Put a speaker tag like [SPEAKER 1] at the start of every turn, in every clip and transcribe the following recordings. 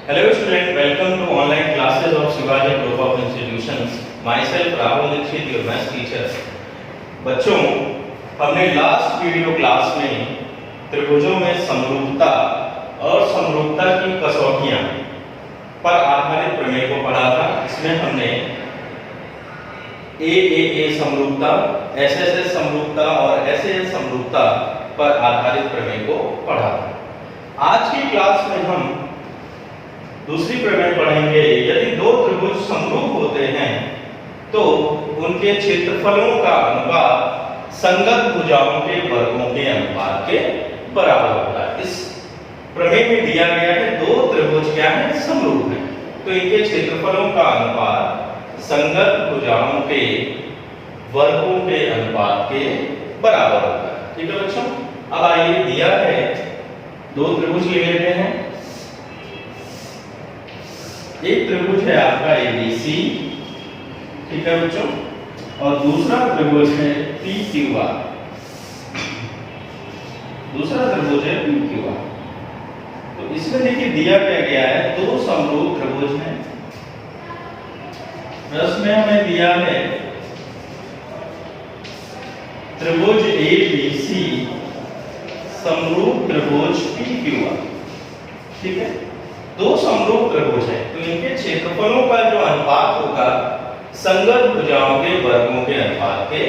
[SPEAKER 1] Hello student, welcome to online classes of Shivaji Group of Institutions. Myself Rahul Dixit, your math teacher. बच्चों, हमने last video class में त्रिभुजों में समरूपता और समरूपता की कसौटियां पर आधारित प्रमेय को पढ़ा था। इसमें हमने ए समरूपता, एस समरूपता और एस समरूपता पर आधारित प्रमेय को पढ़ा था। आज की क्लास में हम दूसरी प्रमेय पढ़ेंगे। यदि दो त्रिभुज समरूप होते हैं तो उनके क्षेत्रफलों का अनुपात संगत भुजाओं के वर्गों के अनुपात के बराबर होता है। इस प्रमेय में दिया गया है दो त्रिभुज क्या है, समरूप है, तो इनके क्षेत्रफलों का अनुपात संगत भुजाओं के वर्गों के अनुपात के बराबर होता है। ठीक है बच्चों, अब आइए दिया है दो त्रिभुज ले लेते हैं। एक त्रिभुज है आपका ABC, ठीक है बच्चों, और दूसरा त्रिभुज है PQR। दूसरा त्रिभुज है PQR। तो इसमें देखिए दिया क्या गया है, दो समरूप त्रिभुज हैं। प्रश्न में हमें दिया है त्रिभुज ABC समरूप त्रिभुज PQR। ठीक है, दो समरूप त्रिभुज हैं तो इनके क्षेत्रफलों का जो अनुपात होगा संगत भुजाओं के वर्गों के अनुपात के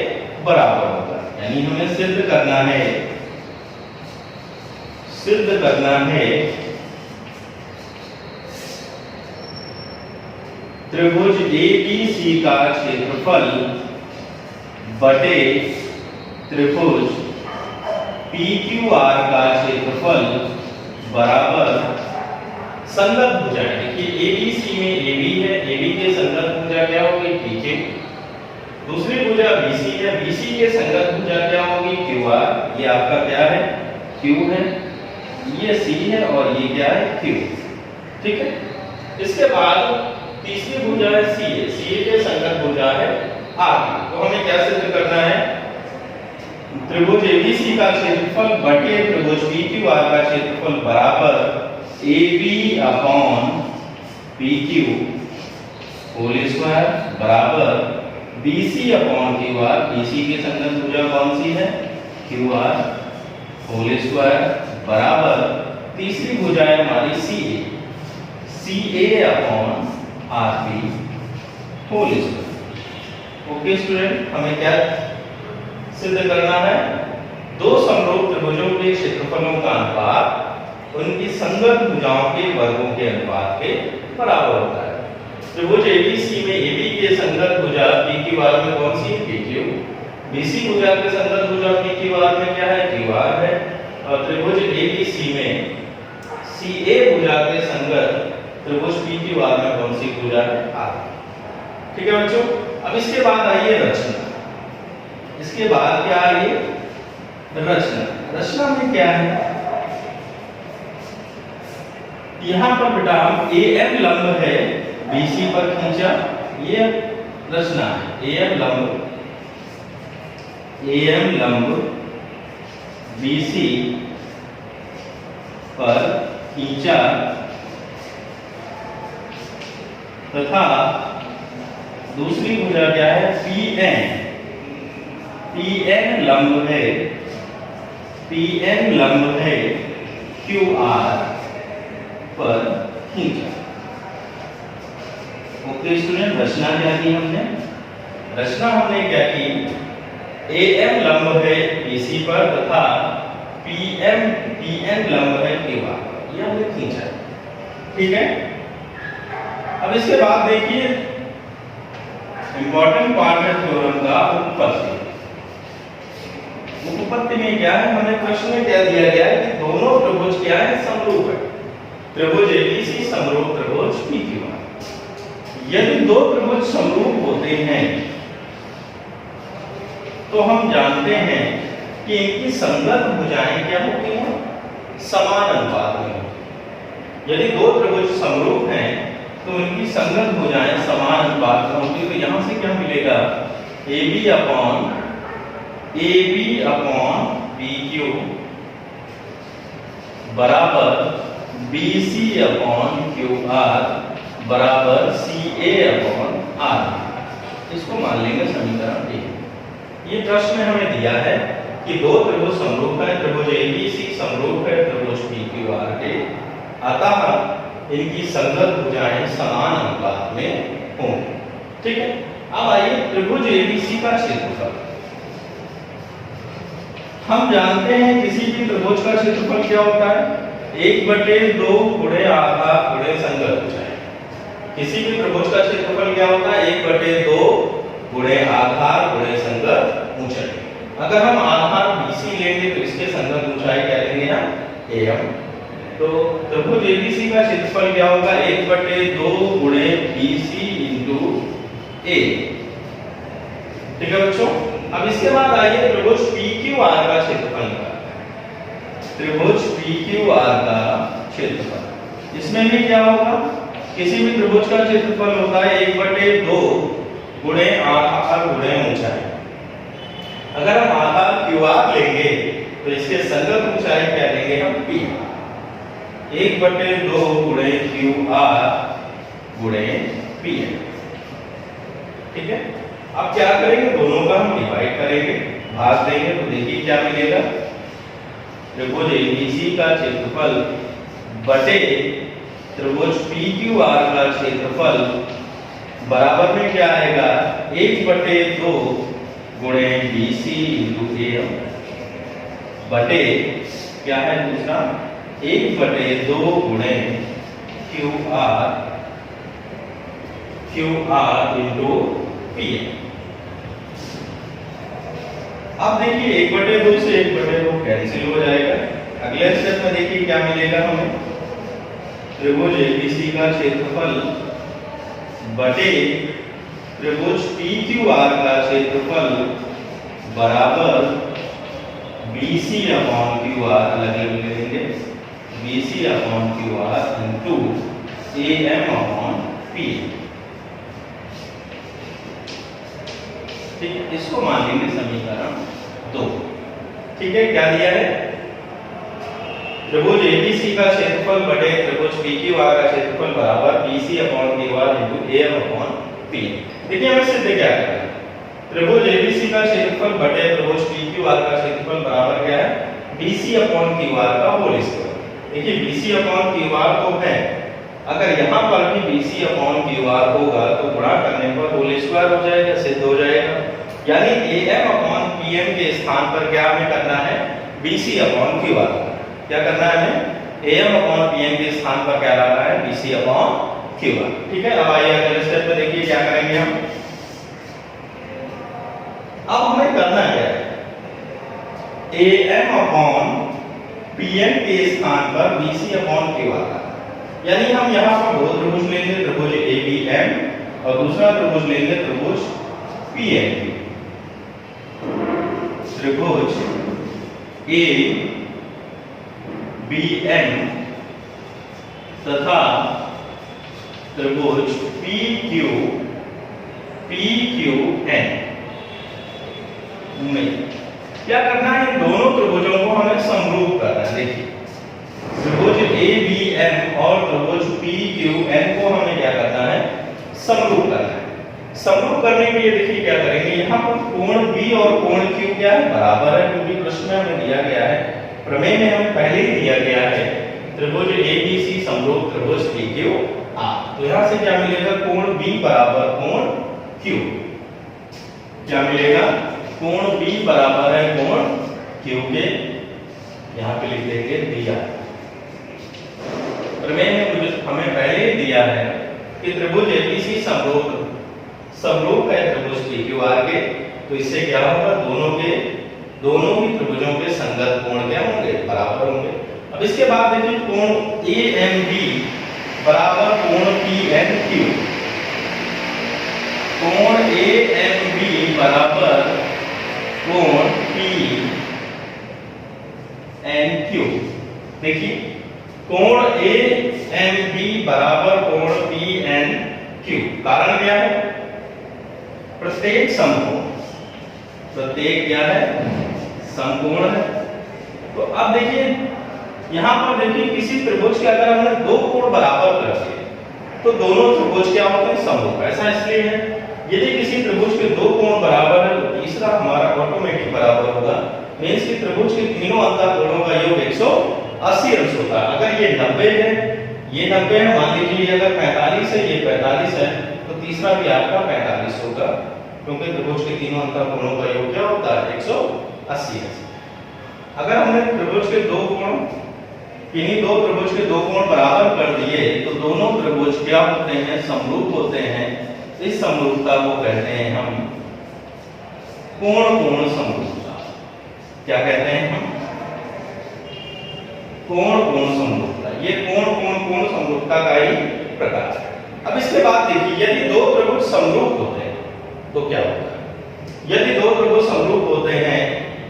[SPEAKER 1] बराबर होगा। यानी हमें सिद्ध करना है त्रिभुज ABC का क्षेत्रफल बटे त्रिभुज PQR का क्षेत्रफल बराबर संगत भुजा। देखिए ABC में AB है, AB के संगत भुजा क्या होगी, PQ। दूसरी भुजा BC है, BC के संगत भुजा क्या होगी, QR। ये आपका क्या है, Q है, ये C है और ये क्या है, Q। ठीक है, इसके बाद तीसरी भुजा है CA, CA के संगत भुजा है R। तो हमें क्या सिद्ध करना है, त्रिभुज ABC का क्षेत्रफल बटे त्रिभुज PQR का क्षेत्रफल बराबर AB upon PQ whole square बराबर BC अपॉन QR। BC की संगत भुजा कौन सी है, QR होल स्क्वायर बराबर तीसरी भुजा है हमारी CA upon RB whole square. Okay student, हमें क्या सिद्ध करना है, दो समरूप त्रिभुजों के क्षेत्रफलों का अनुपात उनकी संगत भुजाओं के वर्गों के अनुपात के बराबर होता है। त्रिभुज ABC में AB के संगत भुजा PQR में कौन सी है, PQ। BC भुजा के संगत भुजा PQR में क्या है, QR है। और त्रिभुज ABC में CA भुजा के संगत त्रिभुज PQR में कौन सी भुजा है, R। ठीक है बच्चों, अब इसके बाद आइए रचना। इसके बाद क्या आइए, रचना में क्या है, यहाँ पर बेटा हम AM लंब है BC पर खींचा, ये रचना है। AM लंब BC पर खींचा तथा दूसरी भुजा क्या है, PN लंब है QR पर खींचा। ओके स्टूडेंट, रचना क्या की हमने, रचना हमने क्या की, AM लंब है BC पर तथा PN लंब है QR, ये हमने खींचा। ठीक है, अब इसके बाद देखिए इंपॉर्टेंट पार्ट है थ्योरम का उत्पत्ति। उत्पत्ति में क्या है, हमें प्रश्न में क्या दिया गया है कि दोनों त्रिभुज क्या है, समरूप है। त्रिभुज ABC समरूप त्रिभुज PQR। यदि दो त्रिभुज समरूप होते हैं तो हम जानते हैं कि इनकी संगत भुजाएं क्या होती हैं, समान अनुपात में होती। यदि दो त्रिभुज समरूप हैं तो इनकी संगत भुजाएं समान अनुपात में होती। तो यहां से क्या मिलेगा, AB अपॉन PQ बराबर BC अपॉन QR बराबर CA अपॉन R। इसको मान लेंगे समीकरण ए। ये प्रश्न में हमें दिया है कि दो त्रिभुज समरूप है, त्रिभुज ABC समरूप है त्रिभुज PQR के, अतः इनकी संगत भुजाएं समान अनुपात में होंगी। ठीक है, अब आइए त्रिभुज ABC का क्षेत्रफल। हम जानते हैं किसी भी त्रिभुज का क्षेत्रफल क्या होता है, 1/2 गुणे आधार गुणे संगत भुजाएं। किसी भी त्रिभुज का क्षेत्रफल क्या होता है, 1/2 गुणे आधार गुणे संगत ऊंचाई। अगर हम आधार BC लेंगे तो इसके संगत ऊंचाई क्या लेंगे हम, AM। तो त्रिभुज ABC का क्षेत्रफल क्या होगा, 1/2 गुणे BC इंटू A। ठीक है बच्चों, अब इसके बाद आइए त्रिभुज PQR का क्षेत्रफल निकालते हैं। त्रिभुज PQR का क्षेत्रफल, इसमें भी क्या होगा, किसी भी त्रिभुज का क्षेत्रफल होता है 1/2 गुणे आधार गुणे ऊंचाई। अगर हम आधार QR लेंगे तो इसके संगत ऊंचाई क्या लेंगे हम, P। 1/2 गुणे QR गुणे PM। ठीक है, अब क्या करेंगे, दोनों का हम डिवाइड करेंगे, भाग देंगे, तो देखिए क्या मिलेगा, त्रिभुज ABC का क्षेत्रफल बटे त्रिभुज PQR का क्षेत्रफल बराबर में क्या आएगा, 1/2 गुणे BC इंटू AM बटे क्या है दूसरा, 1/2 गुणे QR इंटू PM। अब देखिए 1/2 से 1/2 कैंसिल हो जाएगा। अगले स्टेप में देखिए क्या मिलेगा हमें, त्रिभुज ABC का क्षेत्रफल बटे त्रिभुज PQR का क्षेत्रफल बराबर BC अपॉन QR, अलग अलग लेंगे, BC upon QR into AM upon PM। ठीक है, इसको मान लेंगे समीकरण 2। ठीक है, क्या दिया है, त्रिभुज ABC का क्षेत्रफल बटे त्रिभुज PQR का क्षेत्रफल बराबर BC upon QR into AM upon PM। देखिए हमें सिद्ध क्या करना है, त्रिभुज ABC का क्षेत्रफल बटे त्रिभुज PQR का क्षेत्रफल बराबर क्या है, BC अपॉन QR का होल स्क्वायर। देखिए BC अपॉन QR तो है, अगर यहाँ पर भी BC अपॉन QR होगा तो गुणा करने पर होल स्क्वायर हो जाएगा, सिद्ध हो जाएगा। यानी AM अपॉन PM के स्थान पर क्या हमें करना है, BC अपॉन QR। क्या करना है हमें, AM अपॉन PM के स्थान पर क्या लाना है, BC अपॉन QR। ठीक है, अब आइए अगले स्टेप पे देखिए क्या करेंगे हम। अब हमें करना क्या है, AM अपॉन PM के स्थान पर BC अपॉन QR। यानी हम यहाँ पर दो त्रिभुज लेंगे, त्रिभुज ABM और दूसरा त्रिभुज लेंगे त्रिभुज PNQ। त्रिभुज ABM तथा त्रिभुज PQN में क्या करना है, इन दोनों त्रिभुजों को हमें समरूप करना है। देखिए त्रिभुज ABM और त्रिभुज PQN को हमें क्या करना है, समरूप करना है। समरूप करने के लिए देखिए क्या करेंगे, यहाँ पर कोण B और कोण Q क्या है, बराबर है, क्योंकि प्रश्न में हमें दिया गया है, प्रमेय में हमें पहले ही दिया गया है त्रिभुज ABC समरूप त्रिभुज PQR। तो यहाँ से क्या मिलेगा, कोण B बराबर कोण Q। क्या मिलेगा, कोण B बराबर है कोण Q के, यहाँ पे लिख देंगे दिया। प्रमेय में हमें पहले ही दिया है कि त्रिभुज ABC समरूप है त्रिभुज PQR के, तो इससे क्या होगा, दोनों ही त्रिभुजों के संगत कोण क्या होंगे, बराबर होंगे। अब इसके बाद देखिए कोण AMB बराबर कोण PNQ। कोण AMB बराबर कोण PNQ। देखिए कोण AMB बराबर कोण PNQ, कारण क्या है, प्रत्येक समकोण, प्रत्येक क्या है, समकोण है। तो अब देखिए यहाँ पर देखिए किसी त्रिभुज के अगर हमने दो कोण बराबर कर दिए तो दोनों त्रिभुज क्या होते हैं, समरूप। ऐसा इसलिए है यदि किसी त्रिभुज के दो कोण बराबर है तो तीसरा हमारा ऑटोमेटिक बराबर होगा। मींस कि त्रिभुज के तीनों अंतःकोणों का योग 180 अंश होता है। अगर ये 90 है, ये 90 है, मान लीजिए अगर 45 है, ये 45 है, तो तीसरा भी आपका 45 होगा, क्योंकि त्रिभुज के तीनों अंतःकोणों का योग क्या होता है, 180 अंश। अगर हमने त्रिभुज के दो कोण, किन्हीं दो त्रिभुज के दो कोण बराबर कर दिए तो दोनों त्रिभुज क्या होते हैं, समरूप होते हैं। इस समरूपता को कहते हैं हम कोण कोण समरूपता। क्या कहते हैं हम, कोण कोण समरूपता। ये कोण कोण कोण समरूपता का ही प्रकार है। अब इसके बाद देखिए यदि दो त्रिभुज समरूप होते हैं तो क्या होता है। यदि दो त्रिभुज समरूप होते हैं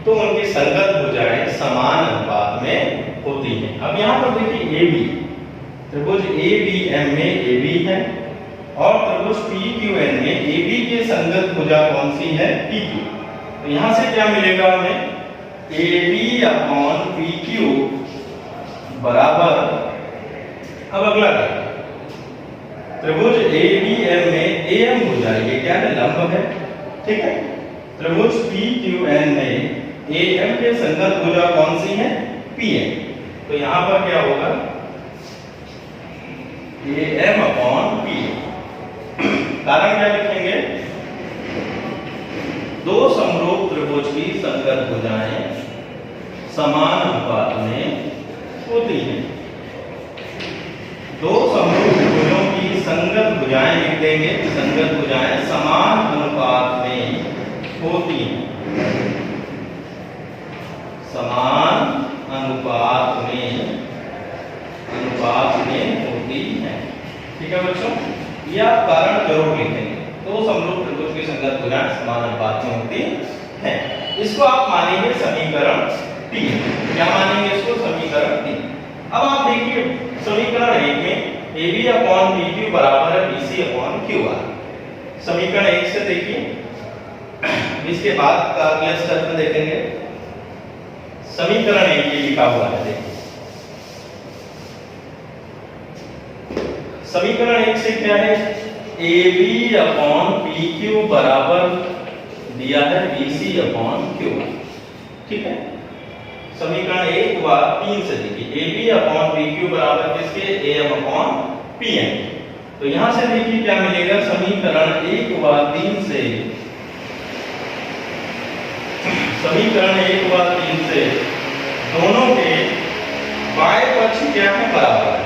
[SPEAKER 1] तो उनकी संगत भुजाएं समान अनुपात में होती हैं। अब यहाँ पर देखिए AB, त्रिभुज ABM में AB है और त्रिभुज PQN में AB के संगत भुजा कौन सी है, PQ। तो यहाँ से क्या मिलेगा हमें, AB अपॉन PQ बराबर, अब अगला त्रिभुज ABM में AM भुजा, ये क्या है, लंब है, ठीक है। त्रिभुज PQN में AM के संगत भुजा कौन सी है, PM। तो यहां पर क्या होगा, AM अपॉन PM। कारण क्या लिखेंगे, दो समरूप त्रिभुज की संगत भुजाएं समान अनुपात में होती हैं। दो समरूप त्रिभुजों की संगत भुजाएं लिख देंगे, संगत भुजाएं समान अनुपात में होती हैं, समान अनुपात में होती है, ठीक है बच्चों। ये आप कारण जरूर लिखेंगे, दो समरूप त्रिभुज की संगत भुजाएं समान अनुपात में होती हैं। इसको आप मानेंगे समीकरण 3। क्या मानेंगे इसको, समीकरण 3। अब आप देखिए समीकरण 1 में AB अपॉन PQ बराबर है BC अपॉन QR। समीकरण 1 से देखिए, इसके बाद का अगले स्टेप में देखेंगे। समीकरण 1 ये लिखा हुआ है, देखिए समीकरण 1 से क्या है, AB अपॉन PQ बराबर दिया है BC अपॉन QR, ठीक है। समीकरण 1 हुआ 3 से देखिए AB अपॉन PQ बराबर किसके, AM अपॉन PM। तो यहां से देखिए क्या मिलेगा, समीकरण 1 हुआ 3 से, समीकरण 1 हुआ 3 से दोनों के बाएं पक्ष क्या है, बराबर है,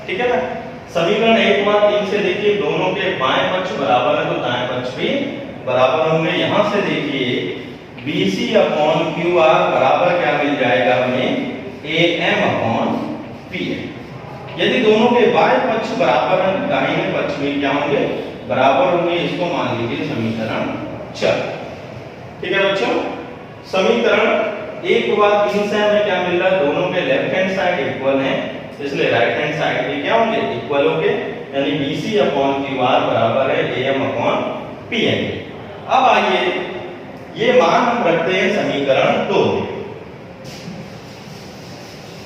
[SPEAKER 1] ठीक है ना। समीकरण 1 हुआ 3 से देखिए दोनों के बाएं पक्ष बराबर है तो दाएं पक्ष भी बराबर होंगे। यहां से देखिए BC अपॉन QR बराबर क्या मिल जाएगा हमें, AM अपॉन PM। यदि दोनों के बाएं पक्ष बराबर हैं, दाहिने पक्ष भी क्या होंगे, बराबर होंगे। इसको मान लीजिए समीकरण 4, ठीक है बच्चों। समीकरण 1 हुआ 3 से हमें क्या मिल रहा है, दोनों के लेफ्ट हैंड साइड इक्वल हैं, इसलिए राइट हैंड साइड भी क्या होंगे, इक्वल होंगे। यानी BC अपॉन QR बराबर है AM अपॉन PM। अब आइए ये मान हम रखते हैं समीकरण 2 में,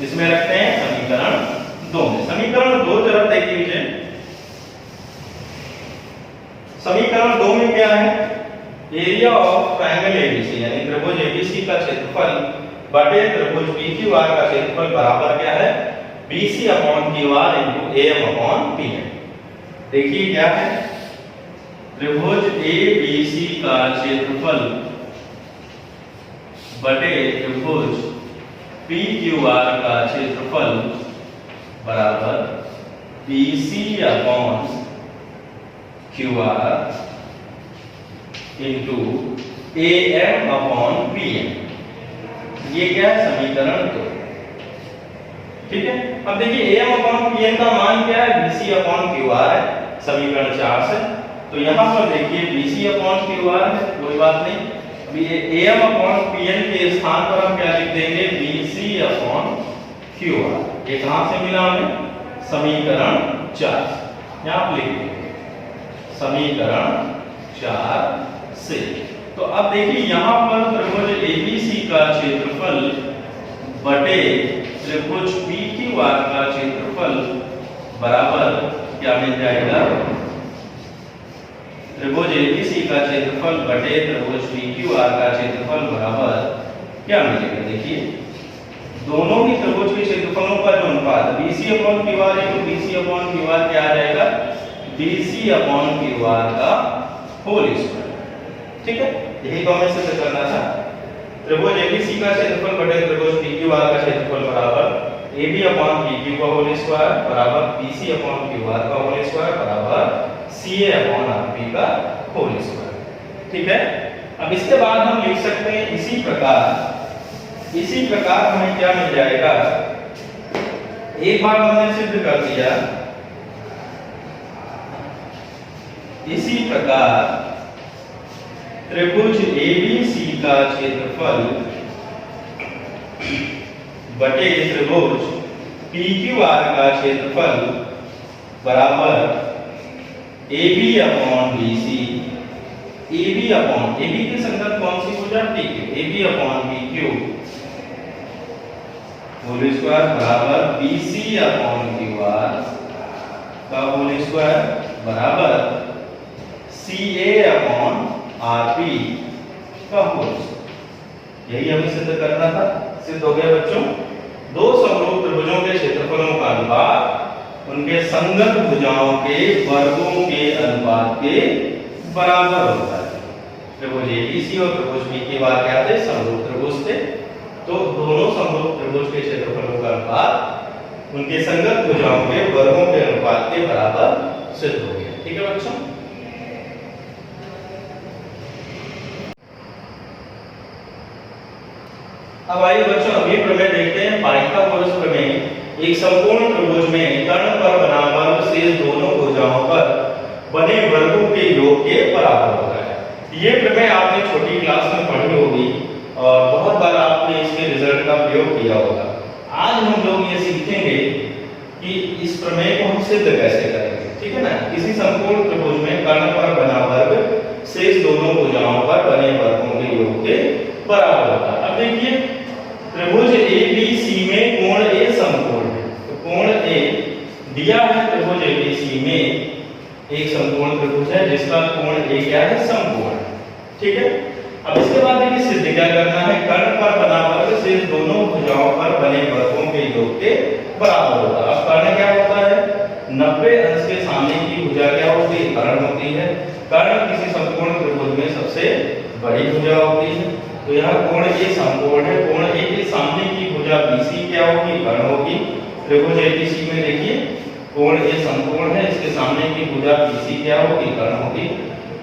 [SPEAKER 1] इसमें रखते हैं समीकरण 2 में। समीकरण 2 जरा देख लीजिए। समीकरण 2 में क्या है, एरिया ऑफ ट्रायंगल ABC यानी त्रिभुज ABC का क्षेत्रफल बटे त्रिभुज PQR का क्षेत्रफल बराबर क्या है, BC upon QR into AM upon PM। देखिए क्या है, त्रिभुज ABC का क्षेत्रफल बटे त्रिभुज PQR का क्षेत्रफल बराबर BC upon QR into AM upon PM। ये क्या है, समीकरण 2, ठीक है। अब देखिए AM अपॉन PM का मान क्या है, BC अपॉन QR है, समीकरण 4 से। तो यहां पर देखिए BC अपॉन QR है, कोई बात नहीं। AM अपॉन PM के स्थान पर हम क्या लिख देंगे, BC अपॉन QR। ये कहां से मिला हमें, समीकरण 4, यहां आप लिख देंगे समीकरण 4 से। तो अब देखिए यहां पर त्रिभुज ABC का क्षेत्रफल बटे त्रिभुज PQR का क्षेत्रफल बराबर क्या मिल जाएगा, त्रिभुज ABC का क्षेत्रफल बटे त्रिभुज PQR का क्षेत्रफल बराबर क्या मिलेगा। देखिए दोनों ही त्रिभुज के क्षेत्रफलों का जो अनुपात BC/QR है तो BC/QR क्या आ जाएगा, BC/QR का होल स्क्वायर। ठीक है, यही तो हमें सिद्ध करना था। त्रिभुज ABC का क्षेत्रफल बटे त्रिभुज PQR का क्षेत्रफल बराबर AB/PQ का होल स्क्वायर बराबर BC/QR का होल स्क्वायर बराबर CA/RP का होल स्क्वायर। ठीक है, अब इसके बाद हम लिख सकते हैं इसी प्रकार हमें क्या मिल जाएगा, एक बार हमने सिद्ध कर दिया, इसी प्रकार त्रिभुज ABC का क्षेत्रफल बटे त्रिभुज PQR का क्षेत्रफल बराबर AB/BC, AB की संगत कौन सी भुजा, PQ, AB/PQ होल स्क्वायर बराबर BC/QR का होल स्क्वायर बराबर CA/RP का होल स्क्वायर। यही हमें सिद्ध करना था, सिद्ध हो गया बच्चों। दो समरूप त्रिभुजों के क्षेत्रफलों का अनुपात उनके संगत भुजाओं के वर्गों के अनुपात के बराबर होता है। त्रिभुज ABC और त्रिभुज PQR क्या थे, समरूप त्रिभुज थे, तो दोनों समरूप त्रिभुज के क्षेत्रफलों का अनुपात उनके संगत भुजाओं के वर्गों के अनुपात के बराबर सिद्ध हो गया। ठीक है बच्चों, अब आइए बच्चों अगली प्रमेय देखते हैं, पाइथागोरस प्रमेय। एक संपूर्ण त्रिभुज में कर्ण पर बना वर्ग शेष दोनों भुजाओं पर बने वर्गों के योग के बराबर होता है। ये प्रमेय आपने छोटी क्लास में पढ़ी होगी और बहुत बार आपने इसके रिजल्ट का प्रयोग किया होगा। आज हम लोग ये सीखेंगे कि इस प्रमेय को हम सिद्ध कैसे करेंगे। ठीक है ना, किसी संपूर्ण त्रिभुज में कर्ण पर बना वर्ग शेष दोनों भुजाओं पर बने वर्गों के योग के बराबर होता है। अब देखिए त्रिभुज ABC में कोण A समकोण है, तो कोण A दिया है त्रिभुज ABC में एक समकोण त्रिभुज है जिसका कोण A क्या है, समकोण। ठीक है, अब इसके बाद देखिए सिद्ध क्या करना है, कर्ण पर बना वर्ग शेष दोनों भुजाओं पर बने वर्गों के योग के बराबर होता है। अब कर्ण क्या होता है, 90 अंश के सामने की भुजा क्या होती है, कर्ण होती है। कर्ण किसी समकोण त्रिभुज में सबसे बड़ी भुजा होती है, तो यहाँ कोण A समकोण है, कोण A के सामने की भुजा BC क्या होगी, कर्ण होगी। त्रिभुज ABC में देखिए कोण A समकोण है, इसके सामने की भुजा BC क्या होगी, कर्ण होगी।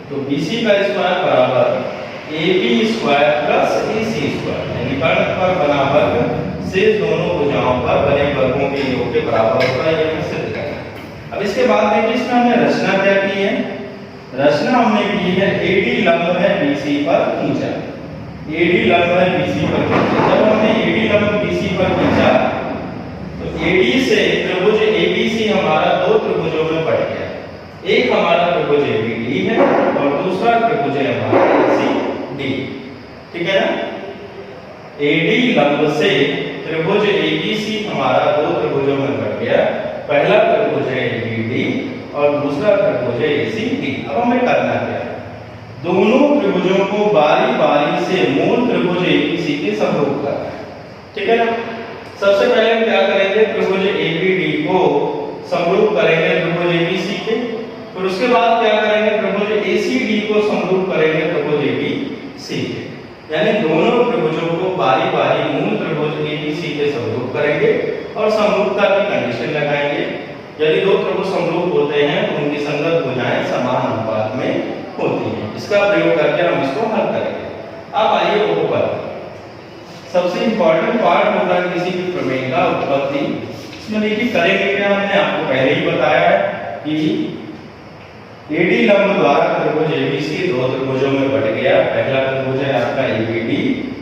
[SPEAKER 1] तो BC का स्क्वायर बराबर AB square plus AC square, यानी कर्ण पर बना वर्ग शेष दोनों भुजाओं पर बने वर्गों के योग के बराबर होता है, ये हमें सिद्ध करना है। अब इसके बाद देखिए इसमें हमने रचना क्या की है, रचना हमने की है AD लंब है BC पर खींचा, AD लंब है BC पर खींचा। जब हमने AD लंब BC पर खींचा तो AD से त्रिभुज ABC हमारा दो त्रिभुजों में बढ़ गया, एक हमारा त्रिभुज ABD है और दूसरा त्रिभुज है हमारा ACD। ठीक है ना, AD लंब से त्रिभुज ABC हमारा दो त्रिभुजों में बढ़ गया, पहला त्रिभुज है ABD और दूसरा त्रिभुज है ACD। अब हमें करना क्या है, दोनों त्रिभुजों को बारी बारी से मूल त्रिभुज ABC के समरूप करना है। ठीक है ना, सबसे पहले हम क्या करेंगे, त्रिभुज ABD को समरूप करेंगे त्रिभुज ABC के, फिर उसके बाद क्या करेंगे, त्रिभुज ACD को समरूप करेंगे त्रिभुज ABC के। यानी दोनों त्रिभुजों को बारी बारी मूल त्रिभुज ABC के समरूप करेंगे और समरूपता की कंडीशन लगाएंगे। यदि दो त्रिभुज समरूप होते हैं तो उनकी संगत भुजाएं समान अनुपात में होती हैं। इसका प्रयोग करके हम इसको हल करेंगे। अब आइए ऊपर सबसे इंपॉर्टेंट पार्ट होता है किसी भी प्रमेय का, उत्पत्ति। इसमें देखिए करेंगे क्या, हमने आपको पहले ही बताया है कि AD लंब द्वारा त्रिभुज ABC दो त्रिभुजों में बट गया, पहला त्रिभुज है आपका ABD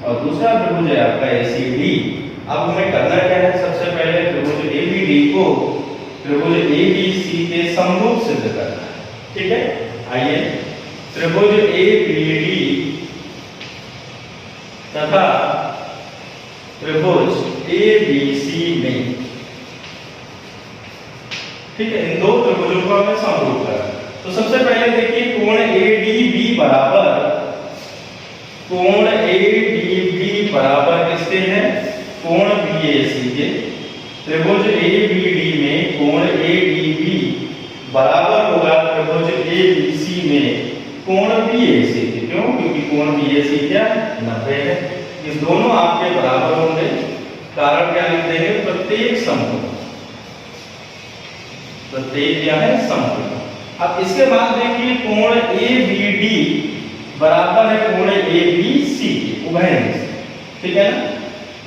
[SPEAKER 1] और दूसरा त्रिभुज है आपका ACD। अब हमें करना क्या है, सबसे पहले त्रिभुज ABD को त्रिभुज ABC के समरूप सिद्ध करना है। ठीक है, आइए त्रिभुज ABD तथा त्रिभुज ABC त्रिभुजों को हमें समरूप करना है। तो सबसे पहले देखिए कोण ADB बराबर किसके है? कोण BAC के। त्रिभुज ABD में कोण ADB बराबर होगा त्रिभुज ABC में कोण BAC के। क्यों? क्योंकि कोण BAC क्या 90 है। ये दोनों आपके बराबर होंगे। कारण क्या लिख देंगे? प्रत्येक समकोण, प्रत्येक क्या है? समकोण। अब इसके बाद देखिए कोण ABD बराबर है कोण ABC के, उभयनिष्ठ। ठीक है ना?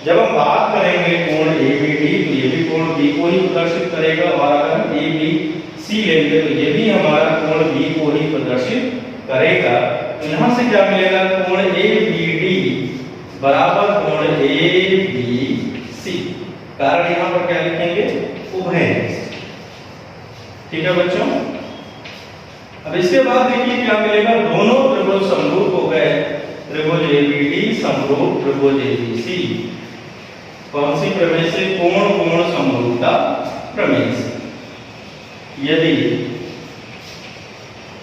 [SPEAKER 1] जब हम बात करेंगे कोण ABD तो ये भी कोण B को ही प्रदर्शित करेगा, और अगर हम ABC लेंगे तो ये भी हमारा कोण B को ही प्रदर्शित करेगा। तो यहां से क्या मिलेगा? कोण ABD बराबर कोण ABC। कारण यहां पर क्या लिखेंगे? उभयनिष्ठ। ठीक है बच्चों? अब इसके बाद देखिए क्या मिलेगा? दोनों त्रिभुज समरूप हो गए। त्रिभुज ABD समरूप त्रिभुज ABC। कौन सी प्रमेय से? कोण कोण समरूपता प्रमेय से। यदि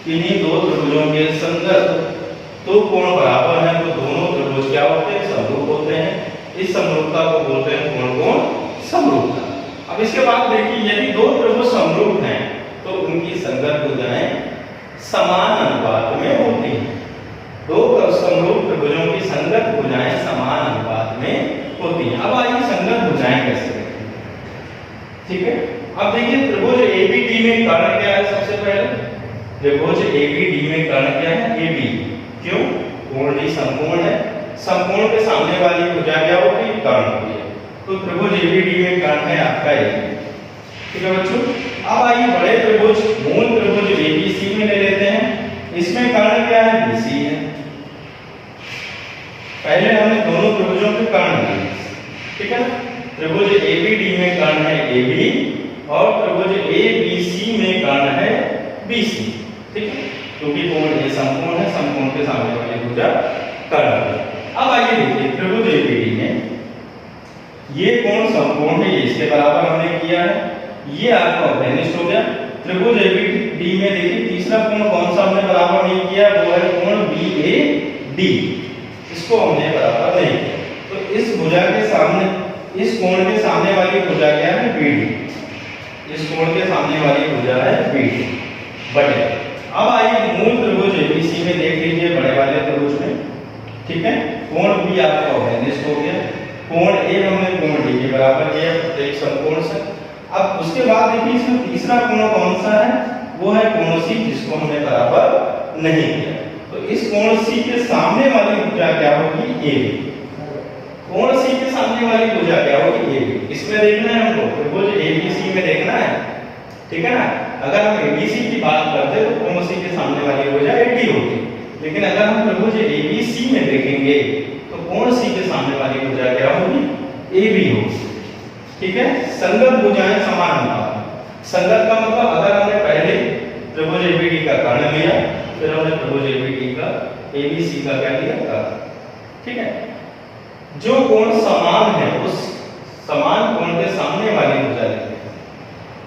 [SPEAKER 1] किन्हीं दो त्रिभुजों के संगत तो कोण बराबर है तो दोनों त्रिभुज क्या होते हैं? समरूप होते हैं। इस समरूपता को बोलते हैं कोण कोण समरूपता। अब इसके बाद देखिए यदि दो त्रिभुज समरूप हैं तो उनकी संगत भुजाएं समान अनुपात में होती हैं। दो समरूप त्रिभुजों की संगत भुजाएं समान अनुपात में होती हैं। अब आइए संगत भुजाएं कैसे लिखें? ठीक है? अब देखिए त्रिभुज ABD में कर्ण क्या है? सबसे पहले त्रिभुज ABD में कर्ण क्या है? AB। क्यों? कोण D समकोण है। समकोण के सामने वाली भुजा क्या होती है? कर्ण होती है। तो त्रिभुज ABD में कर्ण है आपका AB। ठीक है बच्चों? अब आइए बड़े त्रिभुज मूल त्रिभुज ABC में ले लेते हैं। इसमें कर्ण क्या है? BC है। पहले हमने दोनों त्रिभुजों के कर्ण लिए। ठीक है? त्रिभुज ABD में कर्ण है AB और त्रिभुज ABC में कर्ण है BC। ठीक है? क्योंकि कोण A समकोण है, समकोण के सामने वाली भुजा कर्ण है। अब आइए देखिए त्रिभुज ABD में ये कोण समकोण है, ये इसके बराबर हमने किया है। ये आपका उभयनिष्ठ हो गया। त्रिभुज ABD में देखिए तीसरा कोण कौन सा हमने बराबर नहीं किया? वो है कोण BAD। इसको हमने बराबर नहीं किया। तो इस भुजा के सामने, इस कोण के सामने वाली भुजा क्या है? BD। इस कोण के सामने वाली भुजा है BD बटे। अब आइए मूल त्रिभुज ABC में देख लीजिए, बड़े वाले त्रिभुज में। ठीक है? कोण B आपका उभयनिष्ठ हो गया। कोण A हमने कोण D के बराबर किया प्रत्येक समकोण से। अब उसके बाद देखिए इसमें तीसरा कोण कौन सा है? वो है कोण C, जिसको हमने बराबर नहीं किया। तो इस कोण C के सामने वाली भुजा क्या होगी? AB। कोण C के सामने वाली भुजा क्या होगी? AB। इसमें देखना है हमको, त्रिभुज ABC में देखना है। ठीक है ना? अगर हम ABC की बात करते तो कोण C के सामने वाली भुजा AD होगी। लेकिन अगर हम त्रिभुज ABC में देखेंगे तो कोण C के सामने वाली भुजा क्या होगी? AB होगी। ठीक है? संगत भुजाएं समान अनुपात में। संगत का मतलब अगर हमने पहले त्रिभुज ABD का कर्ण लिया, फिर हमने त्रिभुज ABD का ABC का क्या लिया? कर्ण। ठीक है? जो कोण समान है उस समान कोण के सामने वाली भुजा लेते हैं।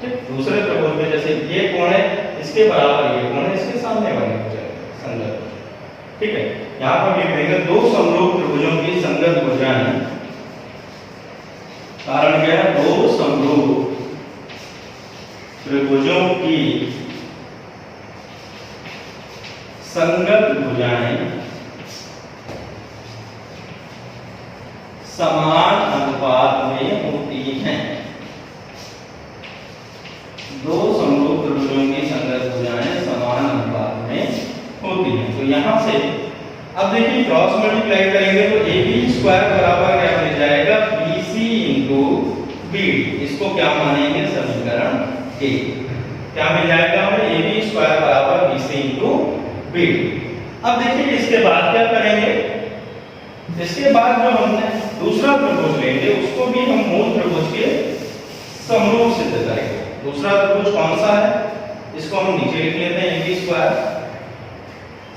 [SPEAKER 1] ठीक? दूसरे त्रिभुज में जैसे ये कोण है, इसके बराबर ये कोण है, इसके सामने वाली भुजा संगत। ठीक है? यहाँ पर लिख देंगे दो समरूप त्रिभुजों की संगत भुजाएं। कारण क्या है? दो समरूप त्रिभुजों की संगत भुजाएं समान अनुपात में होती हैं। दो समरूप त्रिभुजों की संगत भुजाएं समान अनुपात में होती हैं। तो यहां से अब देखिए क्रॉस मल्टीप्लाई करेंगे तो AB स्क्वायर बराबर क्या मिल जाएगा? BC into BD। इसको क्या मानेंगे? समीकरण A। क्या मिल जाएगा हमें? AB स्क्वायर बराबर BC इंटू BD। अब देखिए इसके बाद क्या करेंगे? इसके बाद जो हमने दूसरा त्रिभुज लेंगे उसको भी हम मूल त्रिभुज के समरूप सिद्ध करेंगे। दूसरा त्रिभुज कौन सा है? इसको हम नीचे लिख लेते हैं AB स्क्वायर।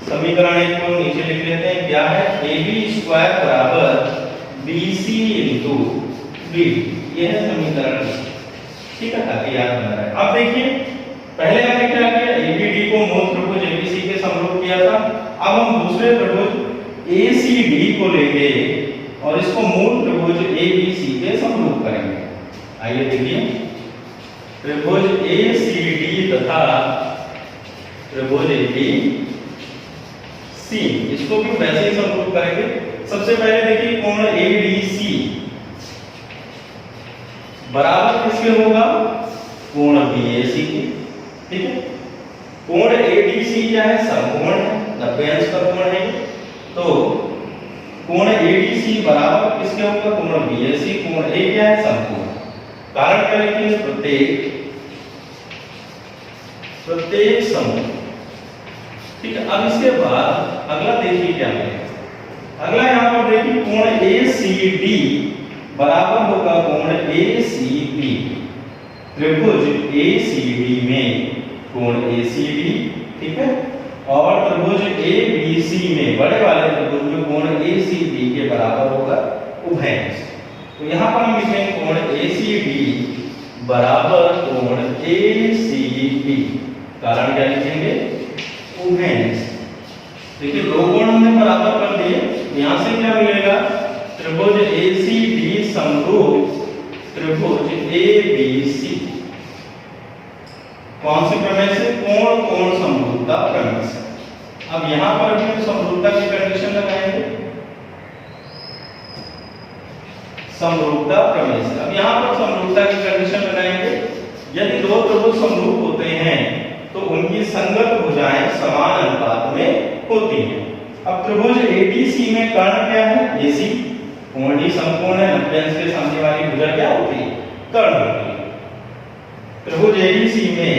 [SPEAKER 1] समीकरण एक को नीचे लिख लेते हैं, क्या है? AB स्क्वायर बराबर BC इंटू BD। ये है समीकरण। ठीक है? ताकि याद बना रहे। अब देखिए पहले हमने क्या किया, एबीडी को मूल त्रिभुज एबीसी के समरूप किया था। अब हम दूसरे त्रिभुज एसीडी को लेंगे और इसको मूल त्रिभुज एबीसी के समरूप करेंगे। आइए देखिए, त्रिभुज एसीडी तथा त्रिभुज एबीसी, इसको भी वैसे ही समरूप करेंगे। सबसे पहले देखिए, कोण एडीसी बराबर किसके होगा, कोण बीएसी के। ठीक है, कोण एडीसी क्या है, समकोण है, 90 अंश का कोण है। तो कोण एडीसी बराबर किसके होगा, कोण बीएसी। कोण ए क्या है, समकोण। कारण क्या लिखेंगे, प्रत्येक समकोण। ठीक है, अब इसके बाद अगला देखिए क्या मिलेगा। अगला यहां पर देखिए, कोण एसीडी बराबर होगा कोण एसीबी। त्रिभुज एसीडी में कोण एसीडी, ठीक है, और त्रिभुज एबीसी में, बड़े वाले त्रिभुज में कोण एसीबी के बराबर होगा उभयनिष्ठ। तो यहां पर हम लिखेंगे कोण एसीडी बराबर कोण एसीबी। कारण क्या लिखेंगे, उभयनिष्ठ। देखिए, दो कोण हमने बराबर कर दिए। यहां से क्या मिलेगा, त्रिभुज एसीडी समरूप त्रिभुज एबीसी। कौन सी प्रमेय से, कोण कोण समरूपता प्रमेय से। अब यहां पर भी समरूपता की कंडीशन लगाएंगे, समरूपता प्रमेय से। अब यहां पर समरूपता की कंडीशन लगाएंगे, यदि दो त्रिभुज समरूप होते हैं तो उनकी संगत भुजाएं समान अनुपात में होती हैं। अब त्रिभुज एडीसी में कर्ण क्या है, एसी। कोण डी समकोण है, 90 अंश के सामने वाली भुजा क्या होती है, कर्ण होती है। त्रिभुज एडीसी में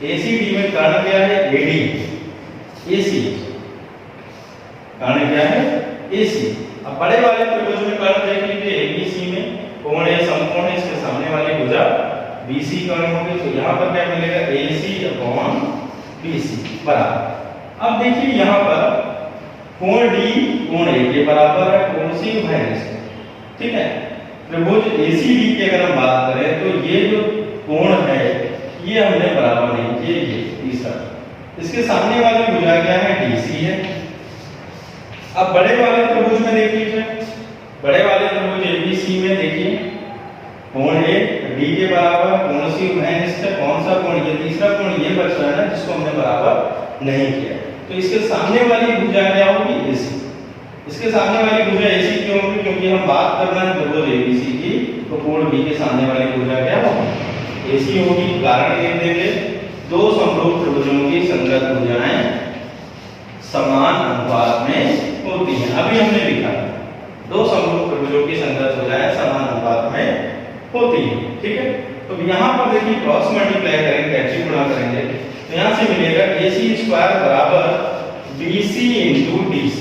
[SPEAKER 1] एसीडी में कर्ण क्या है, एडी। एसी कर्ण क्या है, एसी। अब बड़े वाले त्रिभुज में कर्ण देख लीजिए, एबीसी में कोण है, समकोण है, इसके सामने वाली भुजा बीसी कर्ण होगी। तो यहां पर क्या मिलेगा, एसी अपॉन बीसी बराबर। अब देखिए यहां पर कोण डी कोण ए के बराबर है, कोण सी उभयनिष्ठ। ठीक है, त्रिभुज एसीडी की अगर हम बात करें तो ये जो कोण है ये हमने बराबर नहीं किए, ये तीसरा। इसके सामने वाली भुजा क्या है, डीसी है। अब बड़े वाले त्रिभुज में देख लीजिए, बड़े वाले त्रिभुज एबीसी में देखिए, कोण ए डी के बराबर, कोण सी उभयनिष्ठ है। कौन सा कोण, ये तीसरा कोण ये बच रहा है ना, जिसको हमने बराबर नहीं किया। तो इसके सामने वाली भुजा क्या होगी, एसी। इसके सामने वाली भुजा एसी क्यों होगी, क्योंकि हम बात कर रहे हैं त्रिभुज एबीसी की, तो कोण बी के सामने वाली भुजा क्या होगी, एसी होगी। कारण लिख देंगे, दो समरूप त्रिभुजों की संगत भुजाएं समान अनुपात में होती हैं। अभी हमने लिखा दो समरूप त्रिभुजों की संगत भुजाएं समान अनुपात में होती हैं। ठीक है, तो यहां पर देखिए क्रॉस मल्टीप्लाई करेंगे, कैची गुणा करेंगे, तो यहां से मिलेगा AC स्क्वायर बराबर BC into DC।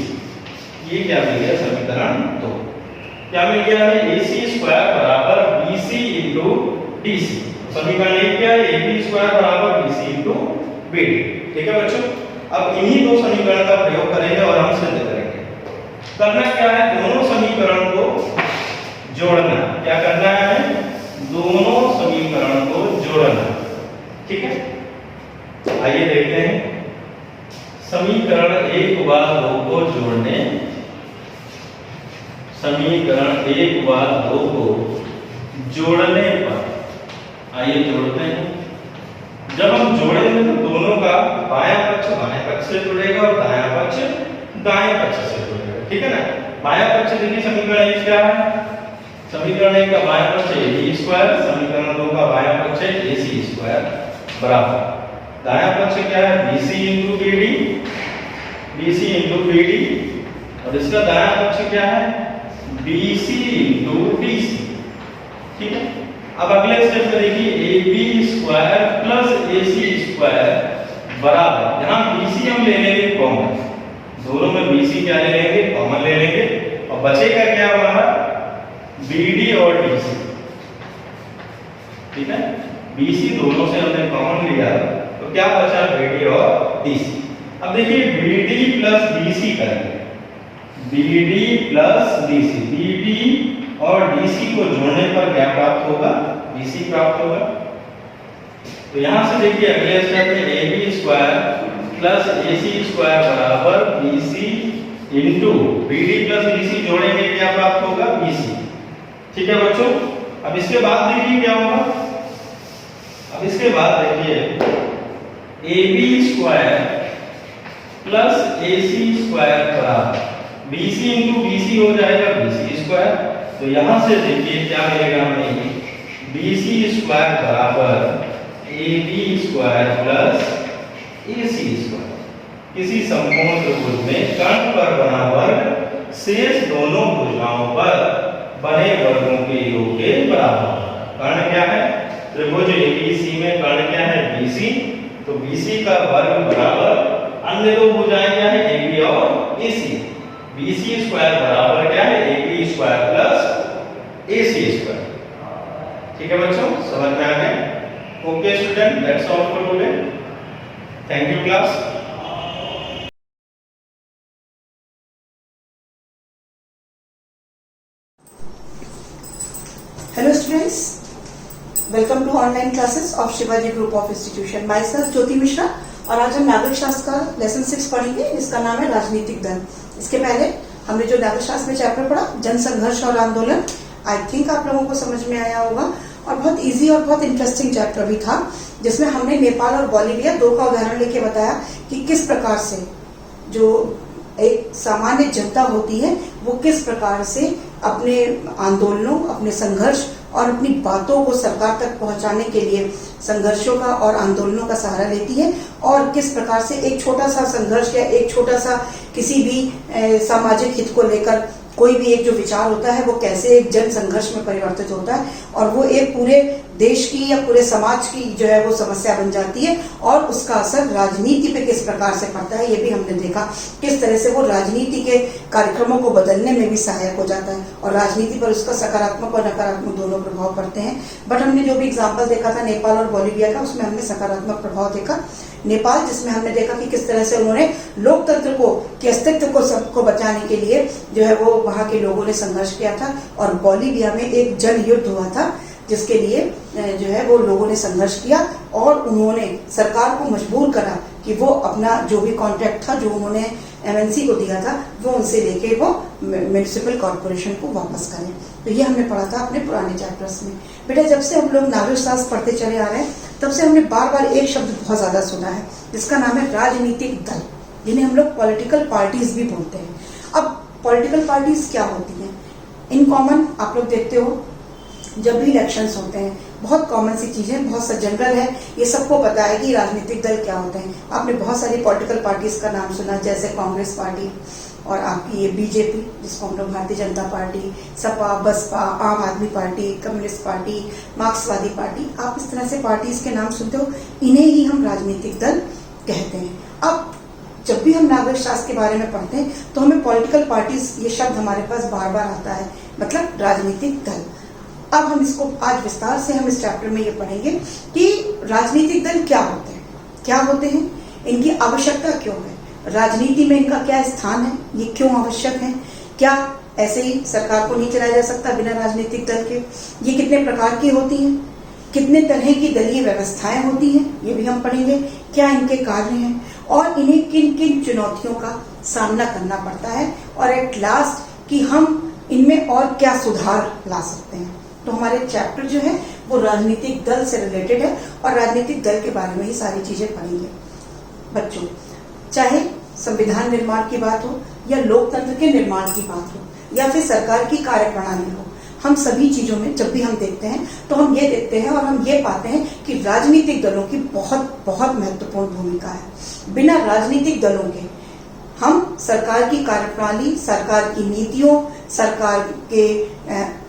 [SPEAKER 1] ये क्या मिल गया, समीकरण 2। क्या मिल गया है, AC स्क्वायर बराबर BC into DC। समीकरण 1 क्या है, AB स्क्वायर बराबर BC into BD। ठीक है बच्चों, अब इन्हीं दो समीकरण का प्रयोग करेंगे और हम सिद्ध करेंगे। करना क्या है, दोनों समीकरण को जोड़ना। क्या करना है हमें, दोनों समीकरण को जोड़ना। ठीक है, आइए देखते हैं। समीकरण 1 व 2 को जोड़ने, समीकरण 1 व 2 को जोड़ने पर, आइए जोड़ते हैं। जब हम जोड़ेंगे तो दोनों का बायां पक्ष बाएं पक्ष से जुड़ेगा और दायां पक्ष दाएं पक्ष से जुड़ेगा। ठीक है ना, बायां पक्ष देखिए समीकरण 1 क्या है, समीकरण 1 का बायां पक्ष है AB स्क्वायर, समीकरण 2 का बायां पक्ष है AC स्क्वायर बराबर दायां पक्ष क्या है, BC into BD, BC into BD, और इसका दायां पक्ष क्या है, BC into DC। ठीक है, अब अगले स्टेप में देखिए AB square plus AC square बराबर, यहां BC हम ले लेंगे कॉमन, दोनों में BC क्या ले लेंगे, कॉमन ले लेंगे, और बचेगा क्या हमारा, BD और DC। ठीक है, BC दोनों से हमने कॉमन लिया तो क्या बचा, BD और DC। अब देखिए BD प्लस DC करेंगे, BD प्लस DC, BD और DC को जोड़ने पर क्या प्राप्त होगा, BC प्राप्त होगा। तो यहाँ से देखिए अगले स्टेप में A B square plus A C square बराबर B C into B D plus B C जोड़ेंगे क्या प्राप्त होगा बी सी। ठीक है बच्चों, अब इसके बाद देखिए क्या होगा। अब इसके बाद देखिए A B square plus A C square बराबर B C into B C हो जाएगा बी सी स्क्वायर। तो यहाँ से देखिए क्या मिलेगा हमें, बी सी स्क्वायर बराबर A B square plus A C square. किसी समकोण त्रिभुज में कर्ण पर बना वर्ग शेष दोनों भुजाओं पर बने वर्गों के योग के बराबर। कर्ण क्या है, त्रिभुज एबीसी में कर्ण क्या है बीसी, तो बीसी का वर्ग बराबर अन्य दो भुजाएं क्या है एबी और एसी। बीसी स्क्वायर बराबर क्या है AB square plus AC square. ठीक है बच्चों, समझ में आ गया? Okay student, that's all for today. Thank you class.
[SPEAKER 2] Hello students, welcome to online classes of Shivaji Group of Institution. Myself ज्योति मिश्रा और आज हम नागरिक शास्त्र का लेसन 6 पढ़ेंगे जिसका नाम है राजनीतिक दल। इसके पहले हमने जो नागरिक शास्त्र में चैप्टर पढ़ा जन संघर्ष और आंदोलन, आई थिंक आप लोगों को समझ में आया होगा और बहुत इजी और बहुत इंटरेस्टिंग चैप्टर भी था, जिसमें हमने नेपाल और बोलिविया दो का उदाहरण लेके बताया कि किस प्रकार से जो एक सामान्य जनता होती है वो किस प्रकार से अपने आंदोलनों, अपने संघर्ष और अपनी बातों को सरकार तक पहुंचाने के लिए संघर्षों का और आंदोलनों का सहारा लेती है, और किस प्रकार से एक छोटा सा संघर्ष या एक छोटा सा किसी भी सामाजिक हित को लेकर कोई भी एक जो विचार होता है वो कैसे एक जन संघर्ष में परिवर्तित होता है और वो एक पूरे देश की या पूरे समाज की जो है वो समस्या बन जाती है और उसका असर राजनीति पे किस प्रकार से पड़ता है। ये भी हमने देखा किस तरह से वो राजनीति के कार्यक्रमों को बदलने में भी सहायक हो जाता है और राजनीति पर उसका सकारात्मक और नकारात्मक दोनों प्रभाव पड़ते हैं। बट हमने जो भी एग्जाम्पल देखा था नेपाल और बोलिविया का, उसमें हमने सकारात्मक प्रभाव देखा। नेपाल जिसमें हमने देखा कि किस तरह से उन्होंने लोकतंत्र को के अस्तित्व को सबको बचाने के लिए जो है वो वहां के लोगों ने संघर्ष किया था, और बोलिविया में एक जन युद्ध हुआ था जिसके लिए जो है वो लोगों ने संघर्ष किया और उन्होंने सरकार को मजबूर करा कि वो अपना जो भी कॉन्ट्रैक्ट था जो उन्होंने एमएनसी को दिया था वो उनसे लेके वो म्युनिसिपल कॉर्पोरेशन को वापस करें। तो ये हमने पढ़ा था अपने पुराने चैप्टर्स में। बेटा जब से हम लोग नागरिक शास्त्र पढ़ते चले आ रहे हैं तब से हमने बार बार एक शब्द बहुत ज्यादा सुना है जिसका नाम है राजनीतिक दल, जिन्हें हम लोग पॉलिटिकल पार्टीज भी बोलते हैं। अब पॉलिटिकल पार्टीज क्या होती हैं? इन कॉमन आप लोग देखते हो जब भी इलेक्शंस होते हैं, बहुत कॉमन सी चीजें, बहुत सा जनरल है, ये सबको पता है कि राजनीतिक दल क्या होते हैं। आपने बहुत सारी पॉलिटिकल पार्टीज का नाम सुना, जैसे कांग्रेस पार्टी और आपकी ये बीजेपी जिसको हम लोग भारतीय जनता पार्टी, सपा, बसपा, आम आदमी पार्टी, कम्युनिस्ट पार्टी, मार्क्सवादी पार्टी, आप इस तरह से पार्टीज के नाम सुनते हो, इन्हें ही हम राजनीतिक दल कहते हैं। अब जब भी हम नागरिक शास्त्र के बारे में पढ़ते हैं तो हमें पॉलिटिकल पार्टीज ये शब्द हमारे पास बार बार आता है, मतलब राजनीतिक दल। अब हम इसको आज विस्तार से हम इस चैप्टर में ये पढ़ेंगे कि राजनीतिक दल क्या होते हैं, क्या होते हैं, इनकी आवश्यकता क्यों है, राजनीति में इनका क्या स्थान है, ये क्यों आवश्यक है, क्या ऐसे ही सरकार को नहीं चलाया जा सकता बिना राजनीतिक दल के, ये कितने प्रकार की होती हैं, कितने तरह की दलीय व्यवस्थाएं होती हैं, ये भी हम पढ़ेंगे, क्या इनके कार्य हैं और इन्हें किन किन चुनौतियों का सामना करना पड़ता है, और एट लास्ट कि हम इनमें और क्या सुधार ला सकते हैं। तो हमारे चैप्टर जो है वो राजनीतिक दल से रिलेटेड है और राजनीतिक दल के बारे में ही सारी चीजें पढ़ेंगे। बच्चों, चाहे संविधान निर्माण की बात हो या लोकतंत्र के निर्माण की बात हो या फिर सरकार की कार्यप्रणाली हो, हम सभी चीजों में जब भी हम देखते हैं तो हम ये देखते हैं और हम ये पाते हैं कि राजनीतिक दलों की बहुत बहुत महत्वपूर्ण भूमिका है। बिना राजनीतिक दलों के हम सरकार की कार्यप्रणाली, सरकार की नीतियों, सरकार के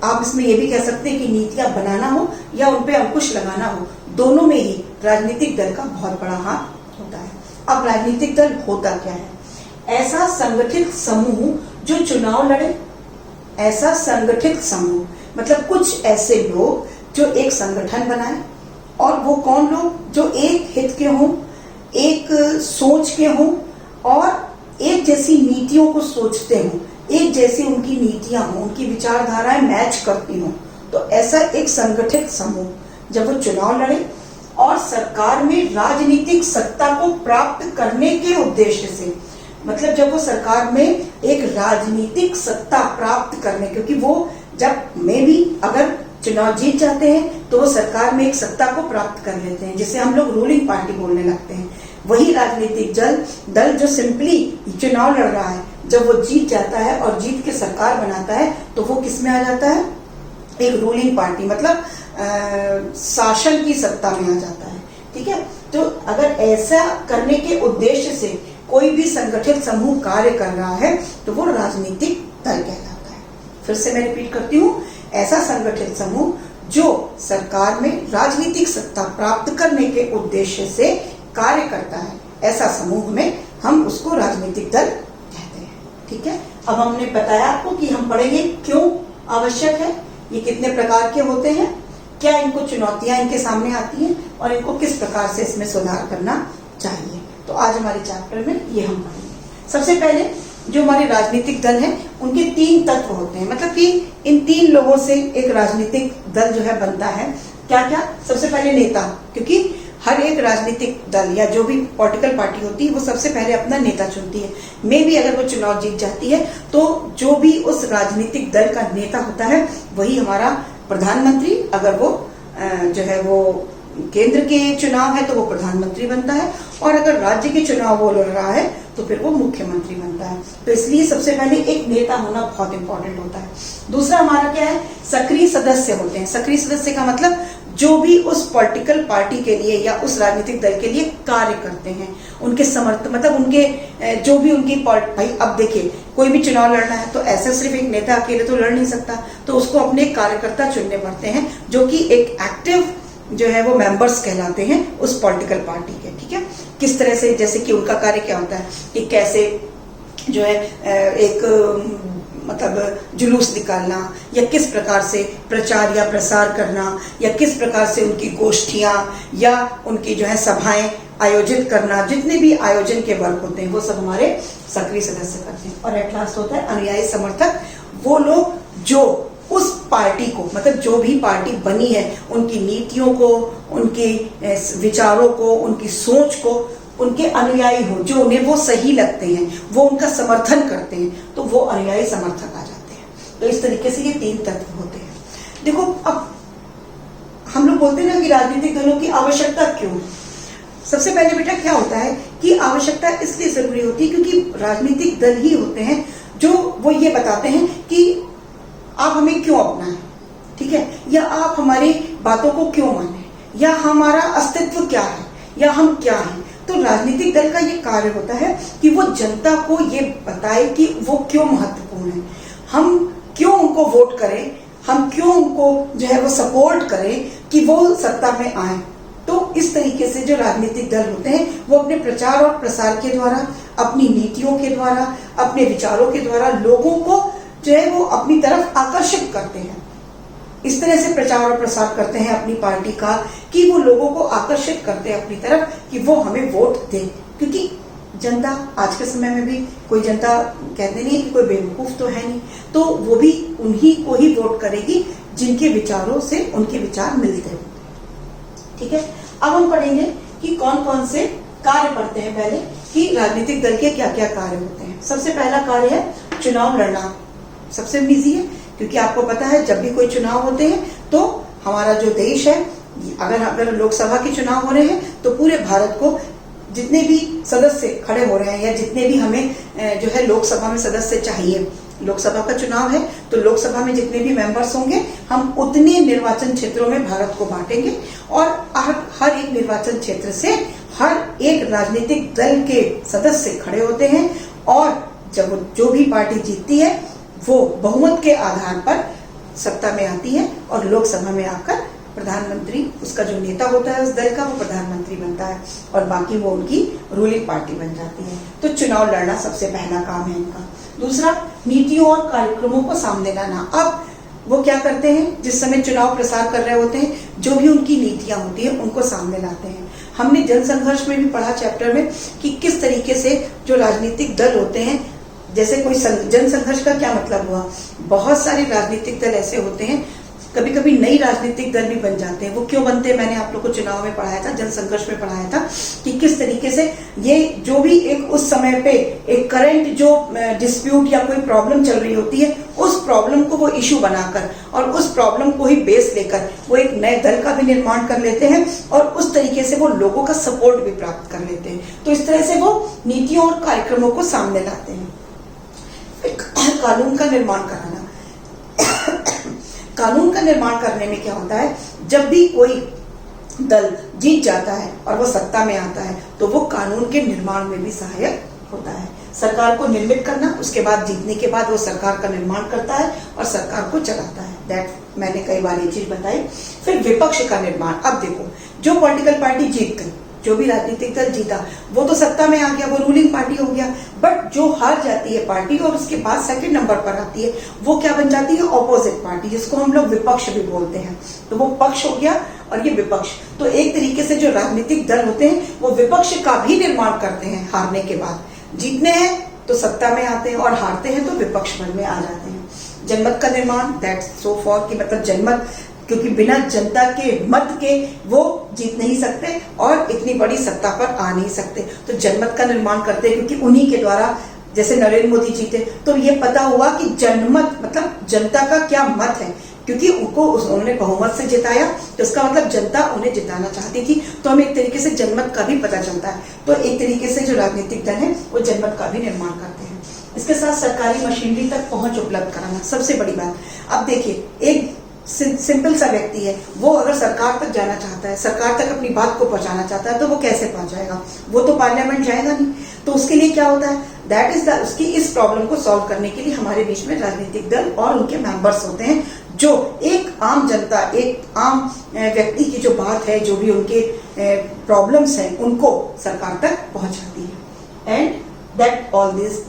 [SPEAKER 2] आप इसमें ये भी कह सकते हैं कि नीतियां बनाना हो या उन पे अंकुश लगाना हो, दोनों में ही राजनीतिक दल का बहुत बड़ा हाथ होता है। अब राजनीतिक दल होता क्या है? ऐसा संगठित समूह जो चुनाव लड़े, ऐसा संगठित समूह मतलब कुछ ऐसे लोग जो एक संगठन बनाए, और वो कौन लोग? जो एक हित के हों, एक सोच के हों और एक जैसी नीतियों को सोचते हों, एक जैसी उनकी नीतियां हों, उनकी विचारधाराएं मैच करती हों। तो ऐसा एक संगठित समूह जब वो चुनाव लड़े और सरकार में राजनीतिक सत्ता को प्राप्त करने के उद्देश्य से, मतलब जब वो सरकार में एक राजनीतिक सत्ता प्राप्त करने, क्योंकि वो जब में भी अगर चुनाव जीत जाते हैं तो वो सरकार में एक सत्ता को प्राप्त कर लेते हैं, जिसे हम लोग रूलिंग पार्टी बोलने लगते हैं। वही राजनीतिक दल जो सिंपली चुनाव लड़ रहा है, जब वो जीत जाता है और जीत के सरकार बनाता है तो वो किस में आ जाता है, एक रूलिंग पार्टी, मतलब शासन की सत्ता में आ जाता है। ठीक है, तो अगर ऐसा करने के उद्देश्य से कोई भी संगठित समूह कार्य कर रहा है तो वो राजनीतिक दल कहलाता है। फिर से मैं रिपीट करती हूँ, ऐसा संगठित समूह जो सरकार में राजनीतिक सत्ता प्राप्त करने के उद्देश्य से कार्य करता है, ऐसा समूह में हम उसको राजनीतिक दल कहते हैं। ठीक है, अब हमने बताया आपको कि हम पढ़ेंगे क्यों आवश्यक है, ये कितने प्रकार के होते हैं, क्या इनको चुनौतियां इनके सामने आती हैं और इनको किस प्रकार से इसमें सुधार करना चाहिए। तो आज हमारे चैप्टर में ये हम पढ़ेंगे। सबसे पहले जो हमारे राजनीतिक दल हैं उनके 3 तत्व होते हैं, मतलब कि इन 3 लोगों से एक राजनीतिक दल जो है बनता है। क्या क्या? सबसे पहले नेता, क्योंकि हर एक राजनीतिक दल या जो भी पॉलिटिकल पार्टी होती है वो सबसे पहले अपना नेता चुनती है। में भी अगर वो चुनाव जीत जाती है तो जो भी उस राजनीतिक दल का नेता होता है वही हमारा प्रधानमंत्री, अगर वो जो है वो केंद्र के चुनाव है तो वो प्रधानमंत्री बनता है, और अगर राज्य के चुनाव वो लड़ रहा है तो फिर वो मुख्यमंत्री बनता है। तो इसलिए सबसे पहले एक नेता होना बहुत इंपॉर्टेंट होता है। दूसरा हमारा क्या है, सक्रिय सदस्य होते हैं। सक्रिय सदस्य का मतलब जो भी उस पॉलिटिकल पार्टी के लिए या उस राजनीतिक दल के लिए कार्य करते हैं, उनके समर्थन, मतलब उनके जो भी उनकी भाई, अब देखिए कोई भी चुनाव लड़ना है तो ऐसा सिर्फ एक नेता अकेले तो लड़ नहीं सकता, तो उसको अपने कार्यकर्ता चुनने पड़ते हैं जो कि एक एक्टिव जो है वो मेंबर्स कहलाते हैं उस पॉलिटिकल पार्टी के। ठीक है, किस तरह से, जैसे कि उनका कार्य क्या होता है कि कैसे जो है एक मतलब जुलूस निकालना, या किस प्रकार से प्रचार या प्रसार करना, या किस प्रकार से उनकी गोष्ठियां या उनकी जो है सभाएं आयोजित करना, जितने भी आयोजन के वर्क होते हैं वो सब हमारे सक्रिय सदस्य करते हैं। और एट लास्ट होता है अनुयायी समर्थक, वो लोग जो उस पार्टी को, मतलब जो भी पार्टी बनी है उनकी नीतियों को, उनके विचारों को, उनकी सोच को उनके अनुयायी हो, जो उन्हें वो सही लगते हैं, वो उनका समर्थन करते हैं, तो वो अनुयायी समर्थक आ जाते हैं। तो इस तरीके से ये 3 तत्व होते हैं। देखो, अब हम लोग बोलते हैं ना कि राजनीतिक दलों की आवश्यकता क्यों। सबसे पहले बेटा क्या होता है कि आवश्यकता इसलिए जरूरी होती है क्योंकि राजनीतिक दल ही होते हैं जो वो ये बताते हैं कि आप हमें क्यों अपनाएं, ठीक है, या आप हमारी बातों को क्यों माने, या हमारा अस्तित्व क्या है, या हम क्या हैं। तो राजनीतिक दल का ये कार्य होता है कि वो जनता को ये बताए कि वो क्यों महत्वपूर्ण है, हम क्यों उनको वोट करें, हम क्यों उनको जो है वो सपोर्ट करें कि वो सत्ता में आए। तो इस तरीके से जो राजनीतिक दल होते हैं वो अपने प्रचार और प्रसार के द्वारा, अपनी नीतियों के द्वारा, अपने विचारों के द्वारा लोगों को जो है वो अपनी तरफ आकर्षित करते हैं। इस तरह से प्रचार और प्रसार करते हैं अपनी पार्टी का कि वो लोगों को आकर्षित करते हैं अपनी तरफ कि वो हमें वोट दें। क्योंकि जनता आज के समय में भी कोई जनता कहते नहीं है कि कोई बेवकूफ तो है नहीं, तो वो भी उन्हीं को ही वोट करेगी जिनके विचारों से उनके विचार मिलते हो। ठीक है, अब हम पढ़ेंगे कि कौन कौन से कार्य पढ़ते हैं पहले कि राजनीतिक दल के क्या क्या कार्य होते हैं। सबसे पहला कार्य है चुनाव लड़ना। सबसे इजी है क्योंकि आपको पता है जब भी कोई चुनाव होते हैं तो हमारा जो देश है, अगर लोकसभा के चुनाव हो रहे हैं तो पूरे भारत को जितने भी सदस्य खड़े हो रहे हैं या जितने भी हमें जो है लोकसभा में सदस्य चाहिए, लोकसभा का चुनाव है तो लोकसभा में जितने भी मेंबर्स होंगे हम उतने निर्वाचन क्षेत्रों में भारत को बांटेंगे और हर एक निर्वाचन क्षेत्र से हर एक राजनीतिक दल के सदस्य खड़े होते हैं और जब जो भी पार्टी जीतती है वो बहुमत के आधार पर सत्ता में आती है और लोकसभा में आकर प्रधानमंत्री, उसका जो नेता होता है उस दल का, वो प्रधानमंत्री बनता है और बाकी वो उनकी रूलिंग पार्टी बन जाती है। तो चुनाव लड़ना सबसे पहला काम है इनका। दूसरा, नीतियों और कार्यक्रमों को सामने लाना। अब वो क्या करते हैं, जिस समय चुनाव प्रसार कर रहे होते हैं जो भी उनकी नीतियां होती है उनको सामने लाते हैं। हमने जनसंघर्ष में भी पढ़ा चैप्टर में कि किस तरीके से जो राजनीतिक दल होते हैं, जैसे कोई जनसंघर्ष का क्या मतलब हुआ, बहुत सारे राजनीतिक दल ऐसे होते हैं कभी कभी नई राजनीतिक दल भी बन जाते हैं। वो क्यों बनते हैं, मैंने आप लोग को चुनाव में पढ़ाया था, जनसंघर्ष में पढ़ाया था कि किस तरीके से ये जो भी एक उस समय पे एक करंट जो डिस्प्यूट या कोई प्रॉब्लम चल रही होती है, उस प्रॉब्लम को वो इशू बनाकर और उस प्रॉब्लम को ही बेस लेकर वो एक नए दल का भी निर्माण कर लेते हैं और उस तरीके से वो लोगों का सपोर्ट भी प्राप्त कर लेते हैं। तो इस तरह से वो नीतियों और कार्यक्रमों को सामने लाते हैं। कानून का निर्माण कराना, कानून का निर्माण करने में क्या होता है, जब भी कोई दल जीत जाता है और वो सत्ता में आता है तो वो कानून के निर्माण में भी सहायक होता है। सरकार को निर्मित करना, उसके बाद जीतने के बाद वो सरकार का निर्माण करता है और सरकार को चलाता है। दैट मैंने कई बार ये चीज बताई। फिर विपक्ष का निर्माण। अब देखो, जो पॉलिटिकल पार्टी जीत गई, जो भी राजनीतिक दल जीता, वो तो सत्ता में आ गया, वो रूलिंग पार्टी हो गया। बट जो हार जाती है पार्टी और उसके बाद सेकंड नंबर पर आती है, वो क्या बन जाती है, ऑपोजिट पार्टी, जिसको हम लोग विपक्ष भी बोलते हैं। तो वो पक्ष हो गया और ये विपक्ष। तो एक तरीके से जो राजनीतिक दल होते हैं वो विपक्ष का भी निर्माण करते हैं। हारने के बाद जीतने हैं तो सत्ता में आते हैं और हारते हैं तो विपक्ष में आ जाते हैं। जनमत का निर्माण, दैट्स सो फॉर कि मतलब जनमत, क्योंकि बिना जनता के मत के वो जीत नहीं सकते और इतनी बड़ी सत्ता पर आ नहीं सकते। तो जनमत का निर्माण करते हैं, क्योंकि उन्हीं के द्वारा, जैसे नरेंद्र मोदी जीते तो ये पता हुआ कि जनमत मतलब जनता का क्या मत है, क्योंकि उन्होंने बहुमत से जिताया, तो इसका मतलब जनता उन्हें जिताना चाहती थी। तो हमें एक तरीके से जनमत का भी पता चलता है। तो एक तरीके से जो राजनीतिक दल है वो जनमत का भी निर्माण करते हैं। इसके साथ सरकारी मशीनरी तक पहुंच उपलब्ध कराना सबसे बड़ी बात। अब देखिए, एक सिंपल सा व्यक्ति है, वो अगर सरकार तक जाना चाहता है, सरकार तक अपनी बात को पहुंचाना चाहता है, तो वो कैसे पहुंचाएगा, वो तो पार्लियामेंट जाएगा नहीं। तो उसके लिए क्या होता है, दैट इज उसकी इस प्रॉब्लम को सॉल्व करने के लिए हमारे बीच में राजनीतिक दल और उनके मेंबर्स होते हैं, जो एक आम जनता, एक आम व्यक्ति की जो बात है, जो भी उनके प्रॉब्लम्स हैं, उनको सरकार तक पहुंचाती है। And that all this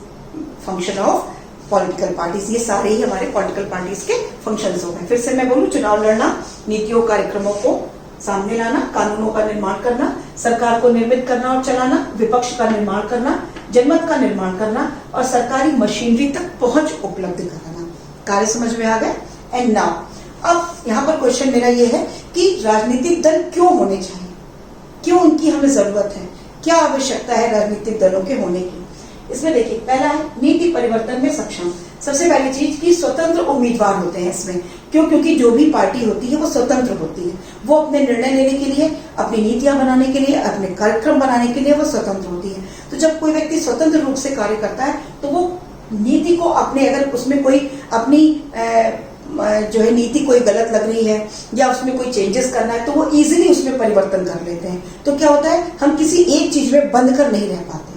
[SPEAKER 2] function of political parties, ये सारे ही हमारे पॉलिटिकल पार्टीज के फंक्शंस हो गए। फिर से मैं बोलूं, चुनाव लड़ना, नीतियों कार्यक्रमों को सामने लाना, कानूनों का निर्माण करना, सरकार को निर्मित करना और चलाना, विपक्ष का निर्माण करना, जनमत का निर्माण करना और सरकारी मशीनरी तक पहुंच उपलब्ध कराना। कार्य समझ में आ गए। एंड नाउ, अब यहाँ पर क्वेश्चन मेरा ये है कि राजनीतिक दल क्यों होने चाहिए, क्यों उनकी हमें जरूरत है, क्या आवश्यकता है राजनीतिक दलों के होने की। इसमें देखिए, पहला है नीति परिवर्तन में सक्षम। सबसे पहली चीज कि स्वतंत्र उम्मीदवार होते हैं इसमें। क्यों? क्योंकि जो भी पार्टी होती है वो स्वतंत्र होती है, वो अपने निर्णय लेने के लिए, अपनी नीतियां बनाने के लिए, अपने कार्यक्रम बनाने के लिए वो स्वतंत्र होती है। तो जब कोई व्यक्ति स्वतंत्र रूप से कार्य करता है तो वो नीति को अपने, अगर उसमें कोई अपनी जो है नीति कोई गलत लग रही है या उसमें कोई चेंजेस करना है, तो वो इजीली उसमें परिवर्तन कर लेते हैं। तो क्या होता है, हम किसी एक चीज में बंद कर नहीं रह पाते।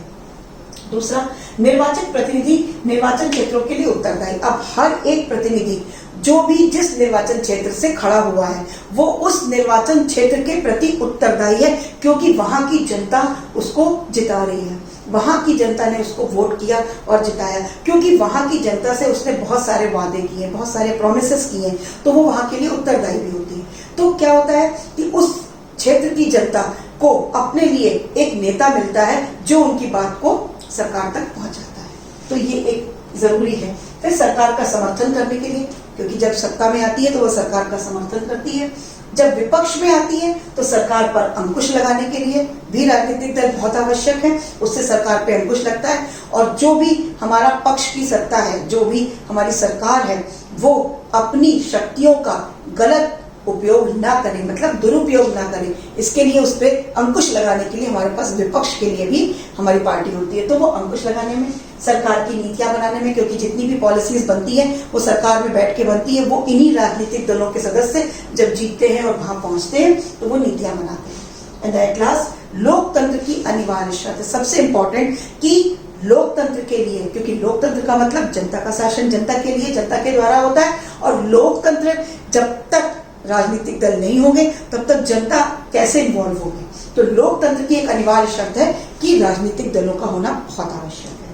[SPEAKER 2] दूसरा, निर्वाचित प्रतिनिधि निर्वाचन क्षेत्रों के लिए उत्तरदायी। अब हर एक प्रतिनिधि जो भी जिस निर्वाचन क्षेत्र से खड़ा हुआ है वो उस निर्वाचन क्षेत्र के प्रति उत्तरदायी है, क्योंकि वहां की जनता उसको जिता रही है, वहां की जनता ने उसको वोट किया और जिताया, क्योंकि वहां की जनता से उसने बहुत सारे वादे किए, बहुत सारे प्रोमिसेस किए, तो वो वहां के लिए उत्तरदायी भी होती है। तो क्या होता है कि उस क्षेत्र की जनता को अपने लिए एक नेता मिलता है जो उनकी बात को सरकार तक पहुंचाता है। तो ये एक जरूरी है। फिर सरकार का समर्थन करने के लिए, क्योंकि जब सत्ता में आती है तो वो सरकार का समर्थन करती है, जब विपक्ष में आती है तो सरकार पर अंकुश लगाने के लिए भी राजनीतिक दल बहुत आवश्यक है, उससे सरकार पे अंकुश लगता है। और जो भी हमारा पक्ष की सत्ता है, जो भी हमारी सरकार है, वो अपनी शक्तियों का गलत उपयोग ना करें, मतलब दुरुपयोग ना करें, इसके लिए उस पर अंकुश लगाने के लिए हमारे पास विपक्ष के लिए भी हमारी पार्टी होती है। तो वो अंकुश लगाने में, सरकार की नीतियां बनाने में, क्योंकि जितनी भी पॉलिसीज बनती है वो सरकार में बैठ के बनती है, वो इन्हीं राजनीतिक दलों के सदस्य जब जीतते हैं और वहां पहुंचते हैं तो वो नीतियां बनाते हैं। एंड एट लास्ट, लोकतंत्र की अनिवार्य शर्त, सबसे इंपॉर्टेंट कि लोकतंत्र के लिए, क्योंकि लोकतंत्र का मतलब जनता का शासन जनता के लिए, जनता के द्वारा होता है, और लोकतंत्र जब तक राजनीतिक दल नहीं होंगे तब तक जनता कैसे इन्वॉल्व होगी। तो लोकतंत्र की एक अनिवार्य शर्त है कि राजनीतिक दलों का होना बहुत आवश्यक है।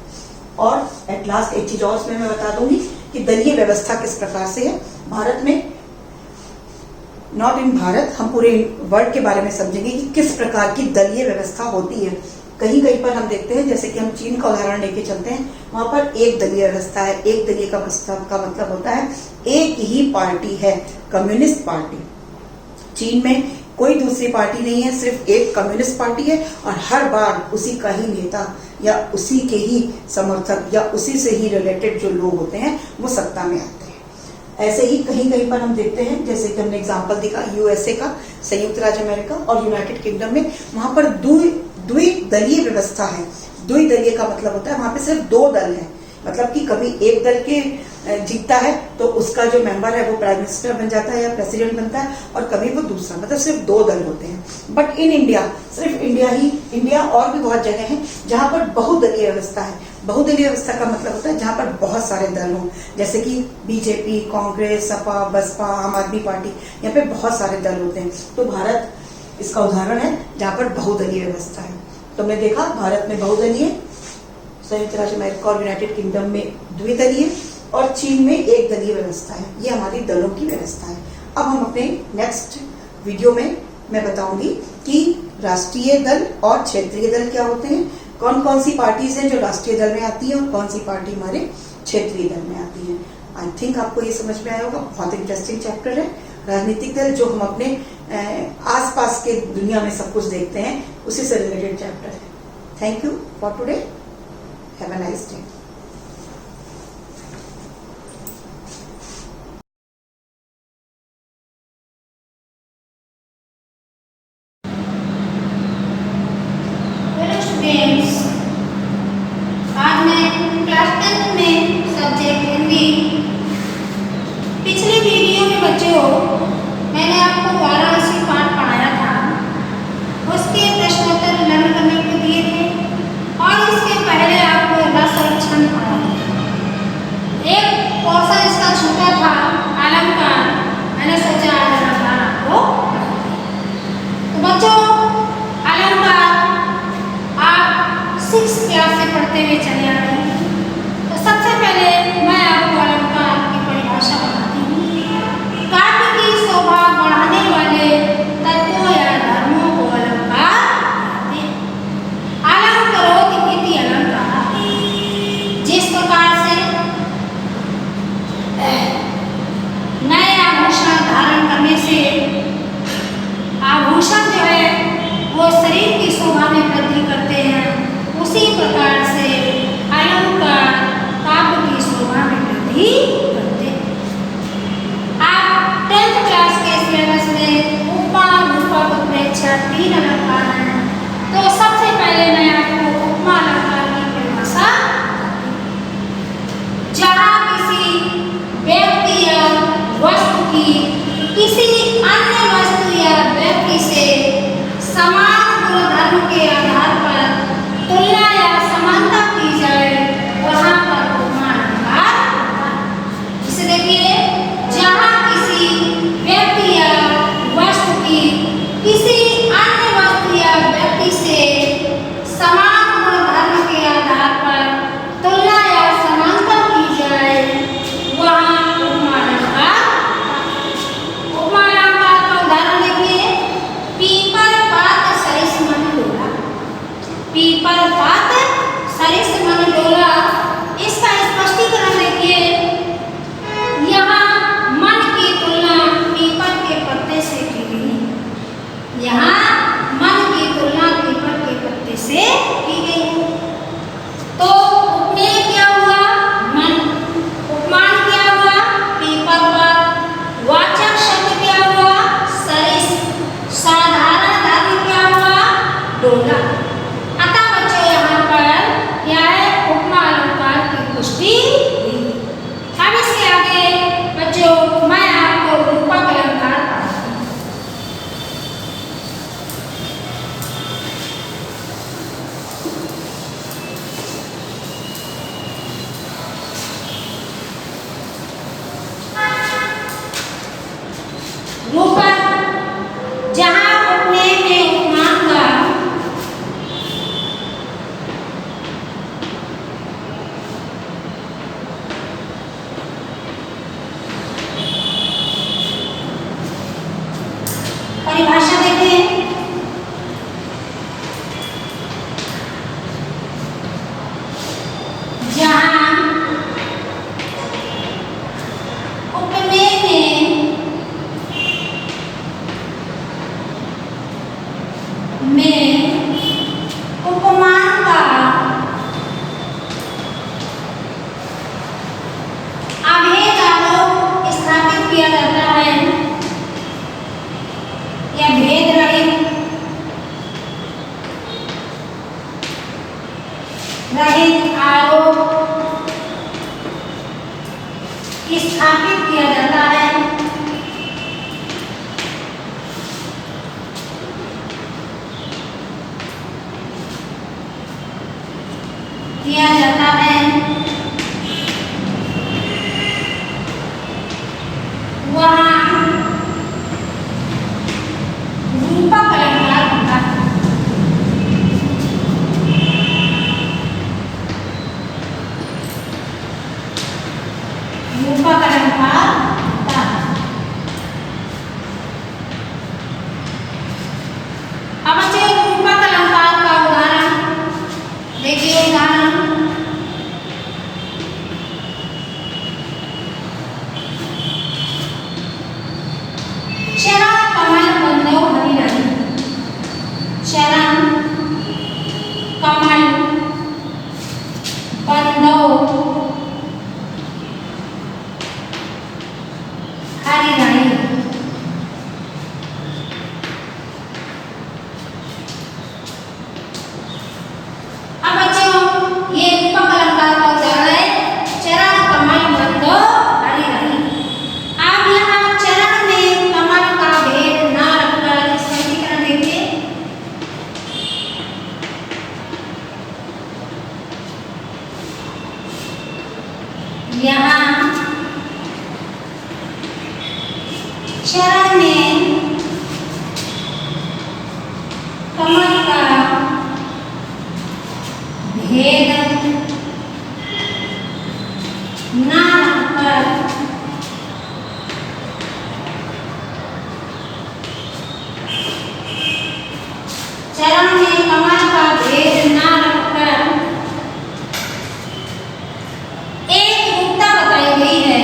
[SPEAKER 2] और एट लास्ट एक चीज और इसमें मैं बता दूंगी कि दलीय व्यवस्था किस प्रकार से है भारत में, नॉट इन भारत, हम पूरे वर्ल्ड के बारे में समझेंगे कि किस प्रकार की दलीय व्यवस्था होती है। कहीं कहीं पर हम देखते हैं, जैसे कि हम चीन का उदाहरण लेके चलते हैं, वहां पर एक दलीय व्यवस्था है। एक दलीय का मतलब होता है एक ही पार्टी है, कम्युनिस्ट पार्टी। चीन में कोई दूसरी पार्टी नहीं है, सिर्फ एक कम्युनिस्ट पार्टी है और हर बार उसी का ही नेता या उसी के ही समर्थक या उसी से ही रिलेटेड जो लोग होते हैं वो सत्ता में आते हैं। ऐसे ही कहीं कहीं पर हम देखते हैं, जैसे कि हमने एग्जांपल दिखा यूएसए का, संयुक्त राज्य अमेरिका और यूनाइटेड किंगडम में, वहां पर द्विदलीय व्यवस्था है। द्विदलीय का मतलब होता है वहां पे सिर्फ दो दल हैं, मतलब कि कभी एक दल के जीतता है तो उसका जो मेंबर है वो प्राइम मिनिस्टर बन जाता है या प्रेसिडेंट बनता है, और कभी वो दूसरा, मतलब सिर्फ दो दल होते हैं। बट इन इंडिया, सिर्फ इंडिया और भी बहुत जगह हैं जहां पर बहुदलीय व्यवस्था है। बहुदलीय व्यवस्था का मतलब होता है जहां पर बहुत सारे दल हों, जैसे कि बीजेपी, कांग्रेस, सपा, बसपा, आम आदमी पार्टी, यहाँ पे बहुत सारे दल होते हैं। तो भारत इसका उदाहरण है जहां पर बहुदलीय व्यवस्था है। तो हमने देखा भारत में बहुदलीय, संयुक्त राज्य अमेरिका और यूनाइटेड किंगडम में द्विदलीय और चीन में एक दलीय व्यवस्था है। ये हमारी दलों की व्यवस्था है। अब हम अपने नेक्स्ट वीडियो में मैं बताऊंगी कि राष्ट्रीय दल और क्षेत्रीय दल क्या होते हैं, कौन कौन सी पार्टीज हैं जो राष्ट्रीय दल में आती है और कौन सी पार्टी हमारे क्षेत्रीय दल में आती है। आई थिंक आपको ये समझ में आया होगा। बहुत इंटरेस्टिंग चैप्टर है राजनीतिक दल, जो हम अपने आसपास के दुनिया में सब कुछ देखते हैं उसी से रिलेटेड चैप्टर है। Thank you for today, have a nice day.
[SPEAKER 3] Students, आज मैं क्लास 10th में सब्जेक्ट हिंदी, पिछले वीडियो में बच्चों मैंने आपको वाराणसी पाठ पढ़ाया था, उसके प्रश्नोत्तर लर्न करने को दिए थे और इसके पहले आपको रस और छंद पढ़ाया। एक पोर्शन इसका छूटा था अलंकार, मैंने सोचा आज अलंकार आपको। तो बच्चों अलंकार आप 6th क्लास से पढ़ते हुए चले आ रहे हैं। तो सबसे पहले मैं आपको अलंकार की परिभाषा बताती हूँ। काव्य की शोभा बढ़ाने वाले तत्वों या धर्मों को अलंकार कहते हैं। अलंकरोक्त इति अलंकार, जिस प्रकार से नए आभूषण धारण करने से आभूषण जो है वो शरीर की शोभा में वृद्धि करते हैं, उसी प्रकार से अलंकार काव्य की शोभा में वृद्धि करते हैं। आप 10th क्लास के सिलेबस में उपमा, रूपक, उत्प्रेक्षा 3 अलंकार हैं। तो सबसे पहले मैं आपको उपमा अलंकार की परिभाषा बताती हूँ। जहाँ किसी व्यक्ति या वस्तु की किसी अन्य वस्तु या व्यक्ति से समान गुणधर्म के आधार पर तुलना या समानता की जाए, वहाँ पर उपमा अलंकार होता है। इसे देखिए, जहाँ किसी व्यक्ति या वस्तु की किसी अन्य वस्तु या व्यक्ति से समान गुणधर्म किया जाता है या भेद रहित आरोप स्थापित किया जाता है। वहाँ रूपक अलंकार होता है। रूपक अलंकार होता है। अब बच्चे रूपक अलंकार का उदाहरण देखिए। उदाहरण चरण कमल बंधो हरिराई। चरण कमल बंधो हरिराई। अब बच्चों ये रूपक अलंकार का उदाहरण है चरण कमल बंधो हरिराई। आप यहाँ चरण में कमल का भेद ना रखकर स्पष्टीकरण देखिए। यहाँ चरण में कमल का भेद ना रखकर चरण में कमल का भेद ना रखकर एक रूपता बताई गई है।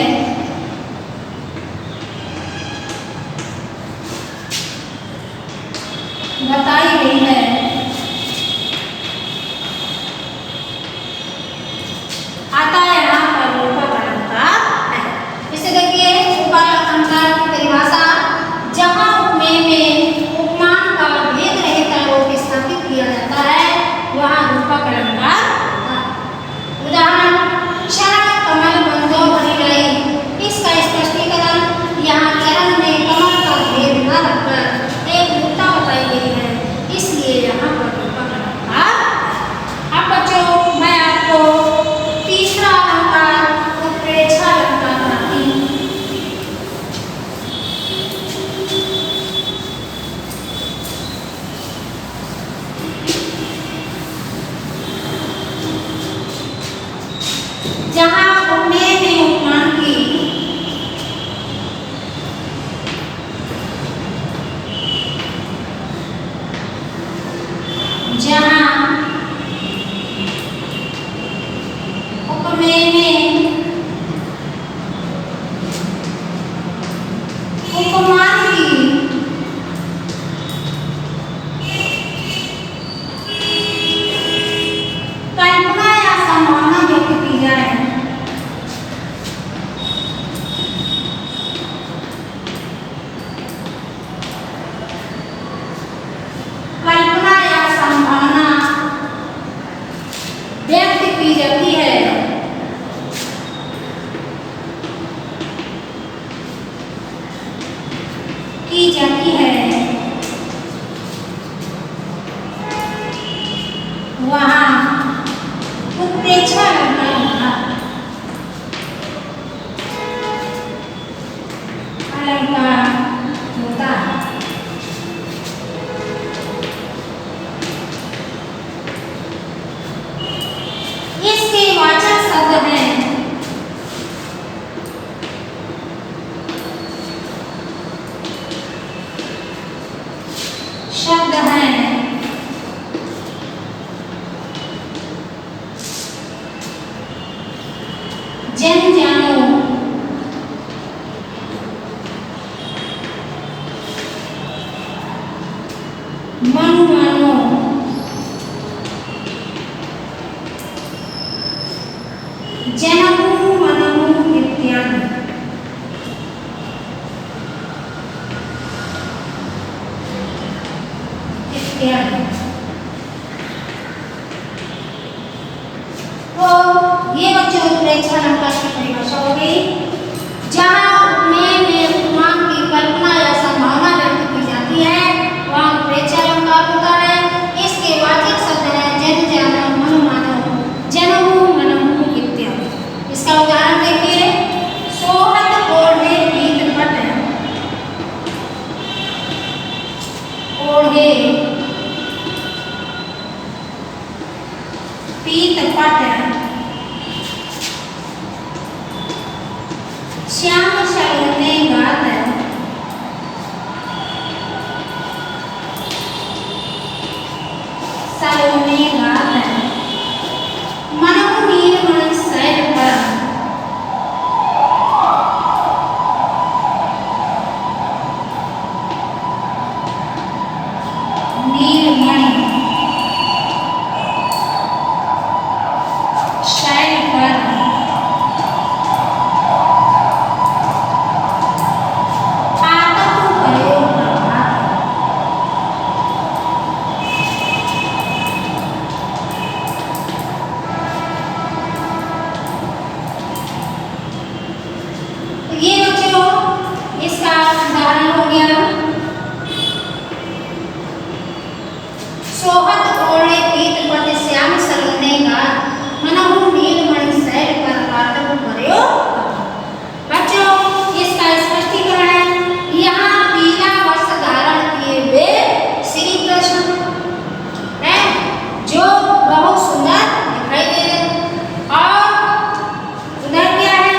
[SPEAKER 3] आता है यहाँ पर रूपक अलंकार है। इसे देखिए रूपक अलंकार की परिभाषा जहाँ उपमेय में उपमान का भेद रहित आरोप स्थापित किया जाता है वहाँ रूपक अलंकार होता है। उदाहरण चरण कमल बंधो हरिराई। इसका स्पष्टीकरण यहाँ चरण में कमल का भेद न रखकर एक रूपता बताई गई है, इसलिए यहाँ पर रूपक अलंकार। अब बच्चों मैं आपको तीसरा अलंकार उत्प्रेक्षा अलंकार बताती हूँ। जहाँ उपमेय में उपमान की उपमेय में उपमान की कल्पना या संभावना व्यक्त की जाए कल्पना या संभावना व्यक्त की जाती है वहाँ उत्प्रेक्षा अलंकार होता है। इसके वाचक शब्द हैं जन जानो श्याम सलोने गात सलोने गात मनहु नीलमणि सैर पर नीलमणि शैल पर ये बच्चों इसका उदाहरण हो गया। सोहत ओढ़े पीत पट श्याम सलोने गात मनहु नीलमणि सैर पर आतप पर्यो। बच्चों इसका स्पष्टीकरण है। यहाँ पीला वस्त्र धारण किए हुए श्री कृष्ण है जो बहुत सुंदर दिखाई दे रहे और उधर क्या है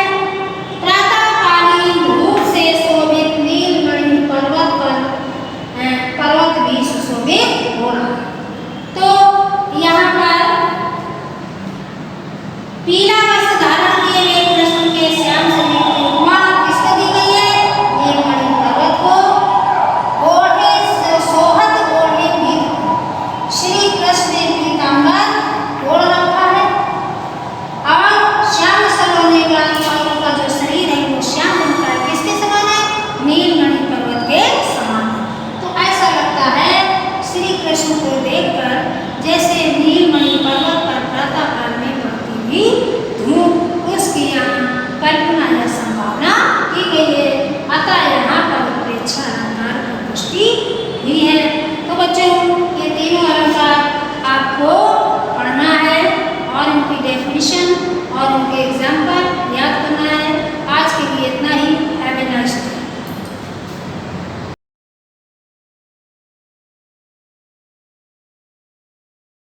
[SPEAKER 3] प्रातःकालीन धूप से शोभित नीलमणि पर्वत पर पर्वत भी सुशोभित हो रहा है। तो यहाँ पर पीला वस्त्र धारण किए हुए कृष्ण के श्याम शरीर की उपमा किसको दी गई है? नीलमणि पर्वत को। ओढ़े सोहत ओढ़े पीत श्री कृष्ण ने पीतांबर ओढ़ रखा है और श्याम सलोने का जो शरीर है वो श्याम रंग का है। किसके समान है? नीलमणि पर्वत के समान है। तो ऐसा लगता है श्री कृष्ण को देखकर जैसे नीलमणि पर्वत पर प्रातःकाल में पड़ती हुई धूप उसकी यहाँ कल्पना या संभावना की गई है। अतः यहाँ पर प्रेक्षा अलंकार की पुष्टि हुई है। तो बच्चों ये तीनों अलंकार आपको पढ़ना है और उनकी डेफिनेशन और उनके एग्जाम्पल याद करना है।